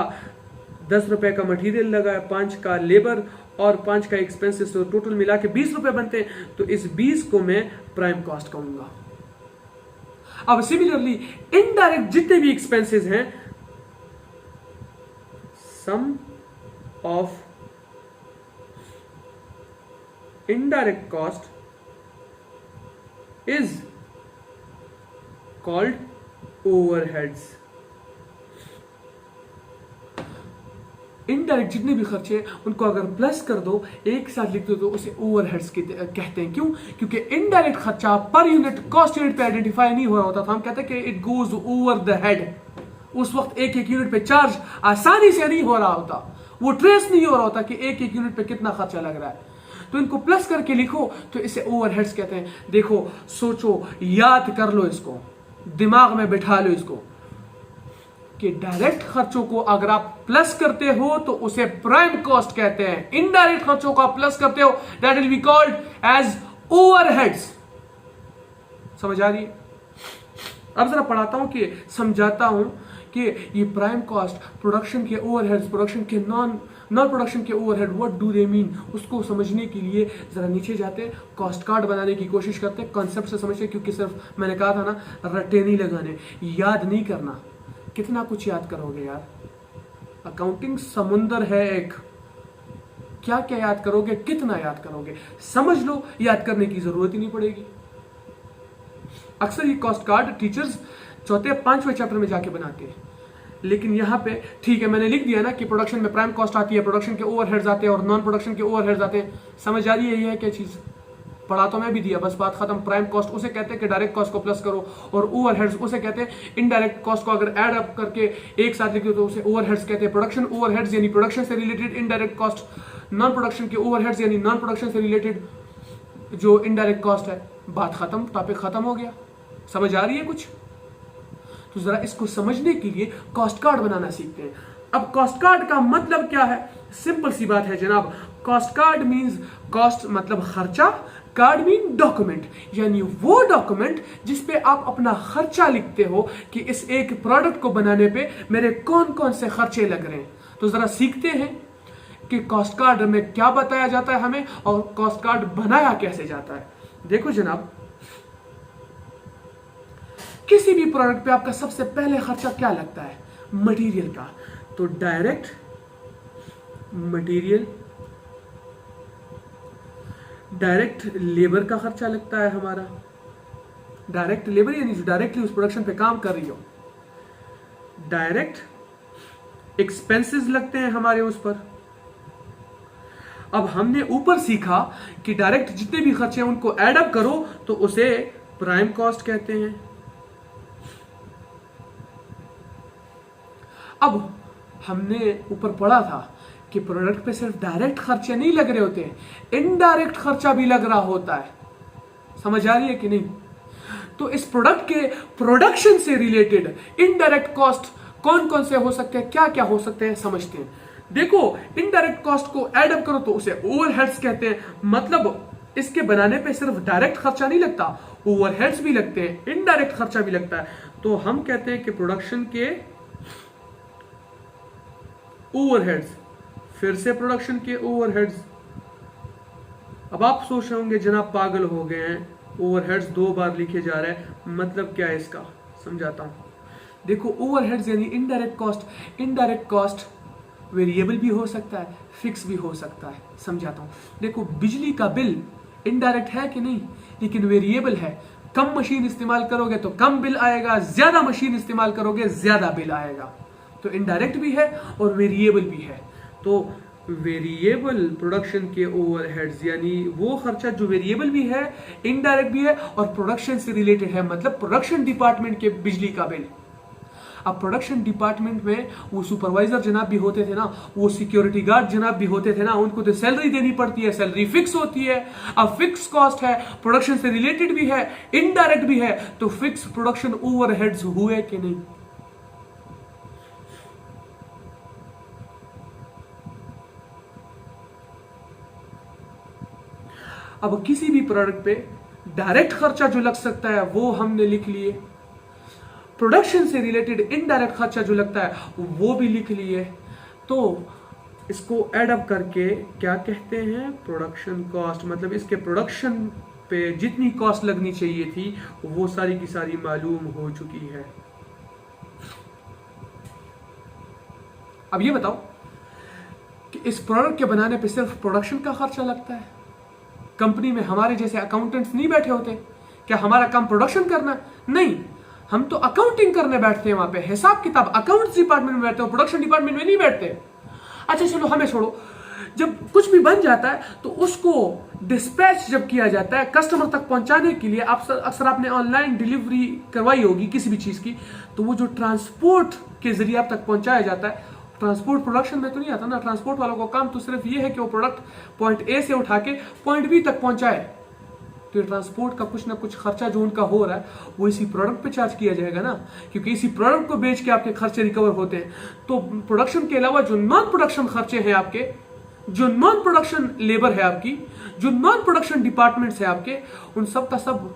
Speaker 1: 10 रुपए का मटेरियल लगा है, 5 का लेबर और 5 का एक्सपेंसेस, तो टोटल मिला के 20 रुपए बनते हैं, तो इस 20 को मैं प्राइम कॉस्ट कहूंगा। अब सिमिलरली इनडायरेक्ट जितने भी एक्सपेंसेस हैं, sum of indirect cost is called overheads। Indirect जितने भी खर्चे उनको अगर प्लस कर दो, एक साथ लिख दो, तो उसे ओवरहेड्स कहते हैं। क्यों? क्योंकि इनडायरेक्ट खर्चा पर यूनिट, कॉस्ट यूनिट पे आइडेंटिफाई नहीं हो रहा होता था। हम कहते हैं कि it goes over the head. उस वक्त एक एक यूनिट पे चार्ज आसानी से नहीं हो रहा होता, वो ट्रेस नहीं हो रहा होता कि एक एक यूनिट पे कितना खर्चा लग रहा है। तो इनको प्लस करके लिखो तो इसे ओवरहेड्स कहते हैं। देखो, सोचो, याद कर लो, इसको दिमाग में बिठा लो इसको, कि डायरेक्ट खर्चों को अगर आप प्लस करते हो तो उसे प्राइम कॉस्ट कहते हैं। इनडायरेक्ट खर्चों को आप प्लस करते हो, that will be called as overheads. समझ आ रही है? अब जरा पढ़ाता हूं कि समझाता हूं कि ये प्राइम कॉस्ट, प्रोडक्शन के ओवरहेड्स, प्रोडक्शन के नॉन प्रोडक्शन के overhead, what do they mean, उसको समझने के लिए जरा नीचे जाते हैं, कॉस्ट कार्ड बनाने की कोशिश करते हैं, कॉन्सेप्ट से समझते हैं। क्योंकि सिर्फ मैंने कहा था ना, रट्टे नहीं लगाने, याद नहीं करना। कितना कुछ याद करोगे यार? अकाउंटिंग समुंदर है एक, क्या क्या याद करोगे, कितना याद करोगे? समझ लो, याद करने की जरूरत ही नहीं पड़ेगी। अक्सर ये कॉस्ट कार्ड टीचर्स 4-5वें चैप्टर में जाके बनाते हैं, लेकिन यहां पे ठीक है, मैंने लिख दिया ना कि प्रोडक्शन में प्राइम कॉस्ट आती है, प्रोडक्शन के ओवरहेड्स आते हैं और नॉन प्रोडक्शन के ओवरहेड्स आते हैं। समझ आ रही है? ये है क्या चीज? पढ़ा तो मैं भी दिया, बस बात खत्म। प्राइम कॉस्ट उसे कहते हैं कि डायरेक्ट कॉस्ट को प्लस करो, और ओवरहेड्स उसे कहते हैं इनडायरेक्ट कॉस्ट को अगर ऐड अप करके एक साथ लिख दो तो उसे ओवरहेड्स कहते हैं। प्रोडक्शन ओवरहेड्स यानी प्रोडक्शन से related indirect cost, non production के ओवरहेड्स यानी नॉन प्रोडक्शन से रिलेटेड जो इनडायरेक्ट कॉस्ट है, बात खत्म, टॉपिक खत्म हो गया। समझ आ रही है कुछ? तो जरा इसको समझने के लिए कॉस्ट कार्ड बनाना सीखते हैं। अब कॉस्ट कार्ड का मतलब क्या है? सिंपल सी बात है जनाब, कॉस्ट कार्ड मींस कॉस्ट मतलब खर्चा, कार्ड मीन डॉक्यूमेंट, यानी वो डॉक्यूमेंट जिसपे आप अपना खर्चा लिखते हो कि इस एक प्रोडक्ट को बनाने पे मेरे कौन कौन से खर्चे लग रहे हैं। तो जरा सीखते हैं कि कॉस्ट कार्ड में क्या बताया जाता है हमें और कॉस्ट कार्ड बनाया कैसे जाता है। देखो जनाब, किसी भी प्रोडक्ट पे आपका सबसे पहले खर्चा क्या लगता है? मटेरियल का। तो डायरेक्ट मटेरियल, डायरेक्ट लेबर का खर्चा लगता है हमारा। डायरेक्ट लेबर यानी जो डायरेक्टली उस प्रोडक्शन पे काम कर रही हो। डायरेक्ट एक्सपेंसेस लगते हैं हमारे उस पर। अब हमने ऊपर सीखा कि डायरेक्ट जितने भी खर्चे हैं उनको ऐड अप करो तो उसे प्राइम कॉस्ट कहते हैं। अब हमने ऊपर पढ़ा था कि प्रोडक्ट पे सिर्फ डायरेक्ट खर्चे नहीं लग रहे होते, इनडायरेक्ट खर्चा भी लग रहा होता है। समझ आ रही है कि नहीं? तो इस प्रोडक्ट के प्रोडक्शन से रिलेटेड इनडायरेक्ट कॉस्ट कौन कौन से हो सकते हैं, क्या क्या हो सकते हैं, समझते हैं। देखो, इनडायरेक्ट कॉस्ट को ऐड अप करो तो उसे ओवरहेड्स कहते हैं। मतलब इसके बनाने पे सिर्फ डायरेक्ट खर्चा नहीं लगता, ओवरहेड्स भी लगते हैं, इनडायरेक्ट खर्चा भी लगता है। तो हम कहते हैं कि प्रोडक्शन के ओवरहेड्स, फिर से प्रोडक्शन के ओवरहेड्स। अब आप सोच रहे होंगे जनाब पागल हो गए हैं, ओवरहेड्स 2 बार लिखे जा रहे हैं, मतलब क्या है इसका? समझाता हूं। देखो, ओवरहेड्स यानी indirect cost. Indirect cost variable भी हो सकता है, फिक्स भी हो सकता है। समझाता हूं। देखो, बिजली का बिल इनडायरेक्ट है कि नहीं, लेकिन वेरिएबल है। कम मशीन इस्तेमाल करोगे तो कम बिल आएगा, ज्यादा मशीन इस्तेमाल करोगे ज्यादा बिल आएगा। तो इनडायरेक्ट भी है और वेरिएबल भी है। तो वेरिएबल प्रोडक्शन के ओवरहेड्स यानी वो खर्चा जो वेरिएबल भी है, इनडायरेक्ट भी है और प्रोडक्शन से रिलेटेड है, मतलब प्रोडक्शन डिपार्टमेंट के बिजली का बिल। अब प्रोडक्शन डिपार्टमेंट में वो सुपरवाइजर जनाब भी होते थे ना, वो सिक्योरिटी गार्ड जनाब भी होते थे ना, उनको तो सैलरी देनी पड़ती है, सैलरी फिक्स होती है। अब फिक्स कॉस्ट है, प्रोडक्शन से रिलेटेड भी है, इनडायरेक्ट भी है, तो फिक्स प्रोडक्शन ओवरहेड्स हुए कि नहीं? अब किसी भी प्रोडक्ट पे डायरेक्ट खर्चा जो लग सकता है वो हमने लिख लिए, प्रोडक्शन से रिलेटेड इनडायरेक्ट खर्चा जो लगता है वो भी लिख लिए। तो इसको ऐड अप करके क्या कहते हैं? Production cost. मतलब इसके प्रोडक्शन पे जितनी कॉस्ट लगनी चाहिए थी वो सारी की सारी मालूम हो चुकी है। अब ये बताओ कि इस प्रोडक्ट के बनाने पे सिर्फ प्रोडक्शन का खर्चा लगता है? कंपनी में हमारे जैसे अकाउंटेंट्स नहीं बैठे होते? क्या हमारा काम प्रोडक्शन करना? नहीं, हम तो अकाउंटिंग करने बैठते हैं, वहां पे हिसाब किताब अकाउंट्स डिपार्टमेंट में बैठते हो, प्रोडक्शन डिपार्टमेंट में नहीं बैठते। अच्छा चलो हमें छोड़ो, जब कुछ भी बन जाता है तो उसको डिस्पैच जब किया जाता है कस्टमर तक पहुंचाने के लिए, आप अक्सर आपने ऑनलाइन डिलीवरी करवाई होगी किसी भी चीज की, तो वो जो ट्रांसपोर्ट के जरिए आप तक पहुंचाया जाता है, ट्रांसपोर्ट प्रोडक्शन में तो नहीं आता ना। ट्रांसपोर्ट वालों का काम तो सिर्फ ये है कि वो प्रोडक्ट पॉइंट ए से उठा के पॉइंट बी तक पहुंचाए। तो ट्रांसपोर्ट का कुछ ना कुछ खर्चा जो उनका हो रहा है वो इसी प्रोडक्ट पे चार्ज किया जाएगा ना, क्योंकि इसी प्रोडक्ट को बेच के आपके खर्चे रिकवर होते हैं। तो प्रोडक्शन के अलावा जो नॉन प्रोडक्शन खर्चे हैं आपके, जो नॉन प्रोडक्शन लेबर है आपकी, जो नॉन प्रोडक्शन डिपार्टमेंट्स है आपके, उन सब का सब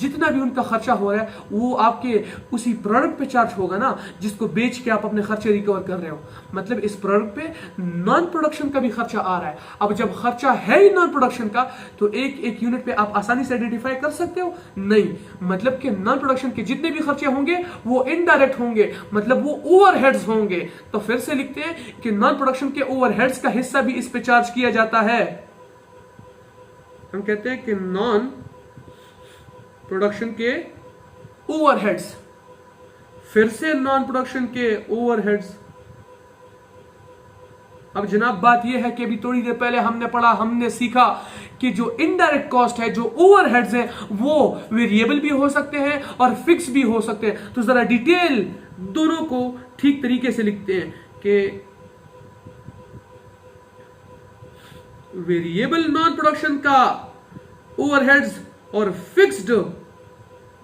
Speaker 1: जितना भी उनका खर्चा हो रहा है वो आपके उसी प्रोडक्ट पे चार्ज होगा ना, जिसको बेच के आप अपने खर्चे रिकवर कर रहे हो। मतलब इस प्रोडक्ट पे नॉन प्रोडक्शन का भी खर्चा आ रहा है। अब जब खर्चा है ही नॉन प्रोडक्शन का तो एक एक यूनिट पे आप आसानी से आइडेंटिफाई कर सकते हो? नहीं, मतलब कि नॉन प्रोडक्शन के जितने भी खर्चे होंगे वो इनडायरेक्ट होंगे, मतलब वो ओवरहेड्स होंगे। तो फिर से लिखते हैं कि नॉन प्रोडक्शन के ओवरहेड्स का हिस्सा भी इस पे चार्ज किया जाता है। हम कहते हैं कि नॉन प्रोडक्शन के ओवरहेड्स, फिर से नॉन प्रोडक्शन के ओवरहेड्स। अब जनाब बात यह है कि अभी थोड़ी देर पहले हमने पढ़ा, हमने सीखा कि जो इनडायरेक्ट कॉस्ट है, जो ओवरहेड्स हैं, वो वेरिएबल भी हो सकते हैं और फिक्स भी हो सकते हैं। तो जरा डिटेल दोनों को ठीक तरीके से लिखते हैं कि वेरिएबल नॉन प्रोडक्शन का ओवरहेड्स और फिक्स्ड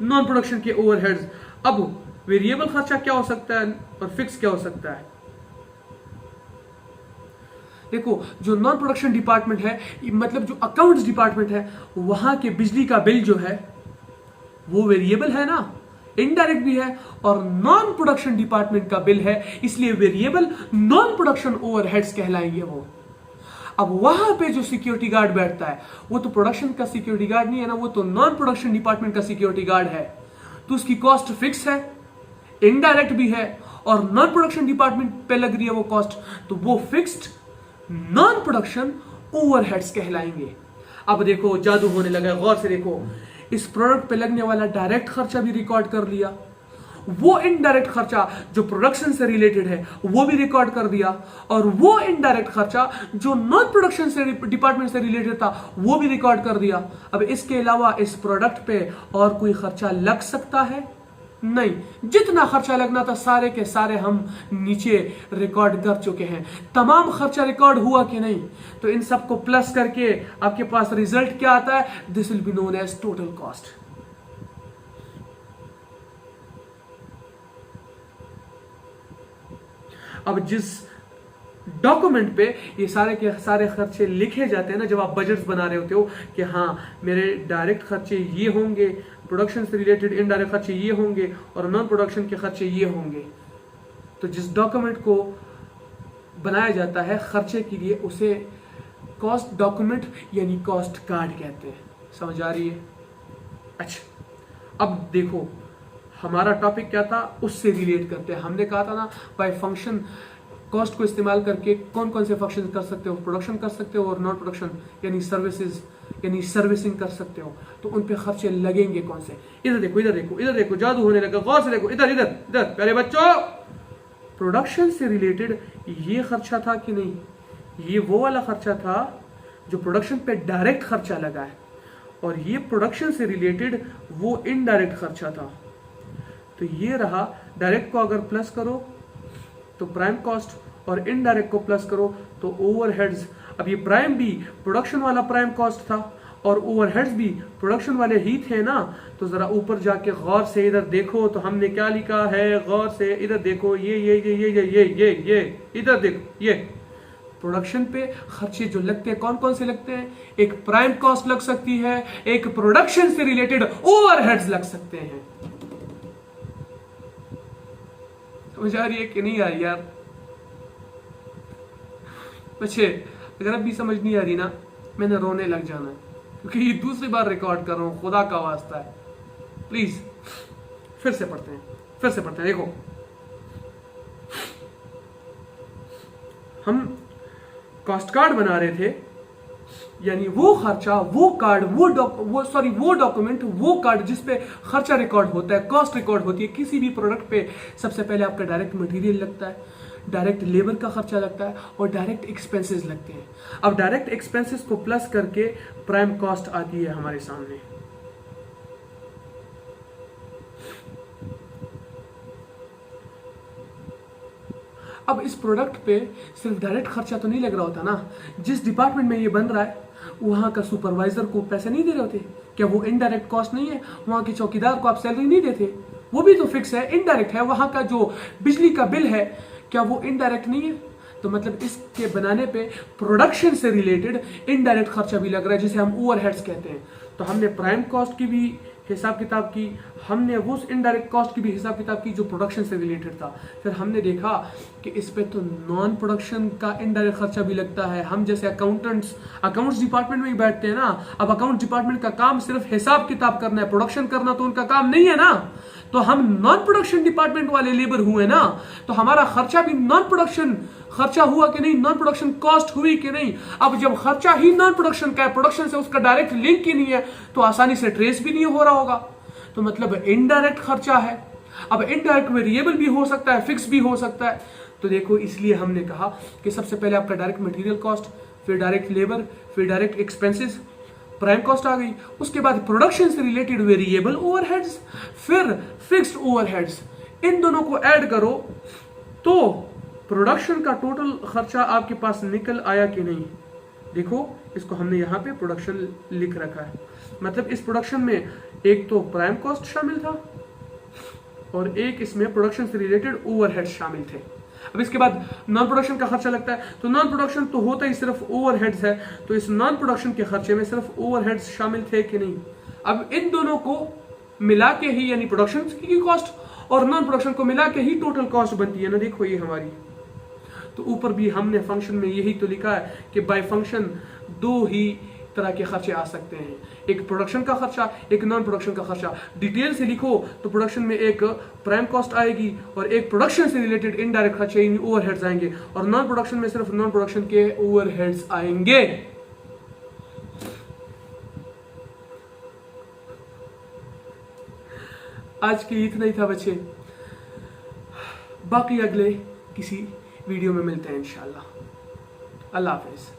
Speaker 1: नॉन प्रोडक्शन के ओवरहेड्स। अब वेरिएबल खर्चा क्या हो सकता है और फिक्स क्या हो सकता है? देखो, जो नॉन प्रोडक्शन डिपार्टमेंट है, मतलब जो अकाउंट्स डिपार्टमेंट है, वहां के बिजली का बिल जो है वो वेरिएबल है ना, इनडायरेक्ट भी है, और नॉन प्रोडक्शन डिपार्टमेंट का बिल है, इसलिए वेरिएबल नॉन प्रोडक्शन ओवरहेड्स कहलाएंगे वो। अब वहां पे जो सिक्योरिटी गार्ड बैठता है वो तो प्रोडक्शन का सिक्योरिटी गार्ड नहीं है ना, वो तो नॉन प्रोडक्शन डिपार्टमेंट का सिक्योरिटी गार्ड है। तो उसकी कॉस्ट फिक्स है, इनडायरेक्ट भी है, और नॉन प्रोडक्शन डिपार्टमेंट पे लग रही है वो कॉस्ट, तो वो फिक्स्ड नॉन प्रोडक्शन ओवरहेड्स कहलाएंगे। अब देखो जादू होने लगा, गौर से देखो, इस प्रोडक्ट पे लगने वाला डायरेक्ट खर्चा भी रिकॉर्ड कर लिया, वो इनडायरेक्ट खर्चा जो प्रोडक्शन से रिलेटेड है वो भी रिकॉर्ड कर दिया, और वो इनडायरेक्ट खर्चा जो नॉन प्रोडक्शन से डिपार्टमेंट से रिलेटेड था वो भी रिकॉर्ड कर दिया। अब इसके अलावा इस प्रोडक्ट पे और कोई खर्चा लग सकता है? नहीं, जितना खर्चा लगना था सारे के सारे हम नीचे रिकॉर्ड कर चुके हैं। तमाम खर्चा रिकॉर्ड हुआ कि नहीं? तो इन सबको प्लस करके आपके पास रिजल्ट क्या आता है? This will be known as total cost. अब जिस डॉक्यूमेंट पे ये सारे के सारे खर्चे लिखे जाते हैं ना, जब आप बजट्स बना रहे होते हो कि हाँ मेरे डायरेक्ट खर्चे ये होंगे, प्रोडक्शन से रिलेटेड इनडायरेक्ट खर्चे ये होंगे, और नॉन प्रोडक्शन के खर्चे ये होंगे, तो जिस डॉक्यूमेंट को बनाया जाता है खर्चे के लिए उसे कॉस्ट डॉक्यूमेंट यानी कॉस्ट कार्ड कहते हैं। समझ आ रही है? अच्छा, अब देखो हमारा टॉपिक क्या था, उससे रिलेट करते हैं। हमने कहा था ना बाय फंक्शन कॉस्ट को इस्तेमाल करके कौन कौन से फंक्शन कर सकते हो, प्रोडक्शन कर सकते हो और नॉन प्रोडक्शन यानी सर्विसेज यानी सर्विसिंग कर सकते हो, तो उन पे खर्चे लगेंगे कौन से। इधर देखो, इधर देखो, इधर देखो, जादू होने लगा, गौर से देखो, इधर इधर इधर प्यारे बच्चों, प्रोडक्शन से रिलेटेड ये खर्चा था कि नहीं? ये वो वाला खर्चा था जो प्रोडक्शन पे डायरेक्ट खर्चा लगा है, और ये प्रोडक्शन से रिलेटेड वो इनडायरेक्ट खर्चा था। तो ये रहा, डायरेक्ट को अगर प्लस करो तो प्राइम कॉस्ट और इनडायरेक्ट को प्लस करो तो ओवरहेड्स। अब ये प्राइम भी प्रोडक्शन वाला प्राइम कॉस्ट था और ओवरहेड्स भी प्रोडक्शन वाले ही थे ना। तो जरा ऊपर जाके गौर से इधर देखो, तो हमने क्या लिखा है, गौर से इधर देखो, ये इधर देखो, ये प्रोडक्शन पे खर्चे जो लगते हैं कौन कौन से लगते हैं? एक प्राइम कॉस्ट लग सकती है, एक प्रोडक्शन से रिलेटेड ओवरहेड्स लग सकते हैं। समझ आ रही है कि नहीं आ रही यार बच्चे? अगर अब भी समझ नहीं आ रही ना, मैंने रोने लग जाना है, क्योंकि ये दूसरी बार रिकॉर्ड कर रहा हूं, खुदा का वास्ता है। प्लीज फिर से पढ़ते हैं, देखो हम कॉस्ट कार्ड बना रहे थे, यानी वो खर्चा, वो कार्ड, वो डॉक्यूमेंट, वो कार्ड जिसपे खर्चा रिकॉर्ड होता है, कॉस्ट रिकॉर्ड होती है। किसी भी प्रोडक्ट पे सबसे पहले आपका डायरेक्ट मटेरियल लगता है, डायरेक्ट लेबर का खर्चा लगता है, और डायरेक्ट एक्सपेंसेस लगते हैं। अब डायरेक्ट एक्सपेंसेस को प्लस करके प्राइम कॉस्ट आती है हमारे सामने। अब इस प्रोडक्ट पे सिर्फ डायरेक्ट खर्चा तो नहीं लग रहा होता ना, जिस डिपार्टमेंट में ये बन रहा है वहां का सुपरवाइजर को पैसे नहीं दे रहे होते क्या? वो इनडायरेक्ट कॉस्ट नहीं है? वहां के चौकीदार को आप सैलरी नहीं देते? वो भी तो फिक्स है, इनडायरेक्ट है। वहां का जो बिजली का बिल है क्या वो इनडायरेक्ट नहीं है? तो मतलब इसके बनाने पे प्रोडक्शन से रिलेटेड इनडायरेक्ट खर्चा भी लग रहा है, जिसे हम ओवरहेड्स कहते हैं। तो हमने प्राइम कॉस्ट की भी हिसाब किताब की, हमने वो इनडायरेक्ट कॉस्ट की भी हिसाब किताब की जो प्रोडक्शन से रिलेटेड था। फिर हमने देखा कि इस पे तो नॉन प्रोडक्शन का इनडायरेक्ट खर्चा भी लगता है। हम जैसे अकाउंट्स डिपार्टमेंट में ही बैठते हैं ना। अब अकाउंट डिपार्टमेंट का काम सिर्फ हिसाब किताब करना है, प्रोडक्शन करना तो उनका काम नहीं है ना। तो हम नॉन प्रोडक्शन डिपार्टमेंट वाले लेबर हुए ना, तो हमारा खर्चा भी नॉन प्रोडक्शन खर्चा हुआ कि नहीं, नॉन प्रोडक्शन कॉस्ट हुई कि नहीं। अब जब खर्चा ही नॉन प्रोडक्शन का है, प्रोडक्शन से उसका डायरेक्ट लिंक ही नहीं है, तो आसानी से ट्रेस भी नहीं हो रहा होगा। तो मतलब इनडायरेक्ट खर्चा है। अब इनडायरेक्ट वेरिएबल भी हो सकता है, फिक्स भी हो सकता है। तो देखो इसलिए हमने कहा कि सबसे पहले आपका डायरेक्ट मटेरियल कॉस्ट, फिर डायरेक्ट लेबर, फिर डायरेक्ट एक्सपेंसेस, प्राइम कॉस्ट आ गई। उसके बाद प्रोडक्शन से रिलेटेड वेरिएबल ओवरहेड्स, फिर फिक्स्ड ओवरहेड्स। इन दोनों को ऐड करो तो प्रोडक्शन का टोटल खर्चा आपके पास निकल आया कि नहीं। देखो इसको हमने यहाँ पे प्रोडक्शन लिख रखा है। मतलब इस प्रोडक्शन में एक तो प्राइम कॉस्ट शामिल था और एक इसमें प्रोडक्शन से रिलेटेड ओवरहेड्स शामिल थे। अब इसके बाद नॉन प्रोडक्शन का खर्चा लगता है, तो नॉन प्रोडक्शन तो होता ही सिर्फ ओवरहेड्स है, तो इस नॉन प्रोडक्शन के खर्चे में सिर्फ ओवरहेड्स शामिल थे कि नहीं। अब इन दोनों को मिला के ही, यानी प्रोडक्शन की कॉस्ट और नॉन प्रोडक्शन को मिला के ही टोटल कॉस्ट बनती है ना। देखो ये हमारी, तो ऊपर भी हमने फंक्शन में यही तो लिखा है कि बाय फंक्शन दो ही तरह के खर्चे आ सकते हैं, एक प्रोडक्शन का खर्चा, एक नॉन प्रोडक्शन का खर्चा। डिटेल से लिखो तो प्रोडक्शन में एक प्राइम कॉस्ट आएगी और एक प्रोडक्शन से रिलेटेड इनडायरेक्ट खर्चे यानी ओवरहेड्स आएंगे, और नॉन प्रोडक्शन में सिर्फ नॉन प्रोडक्शन के ओवरहेड्स आएंगे। आज के इतना ही था बच्चे, बाकी अगले किसी वीडियो में मिलते हैं इंशाल्लाह। अल्लाह हाफिज।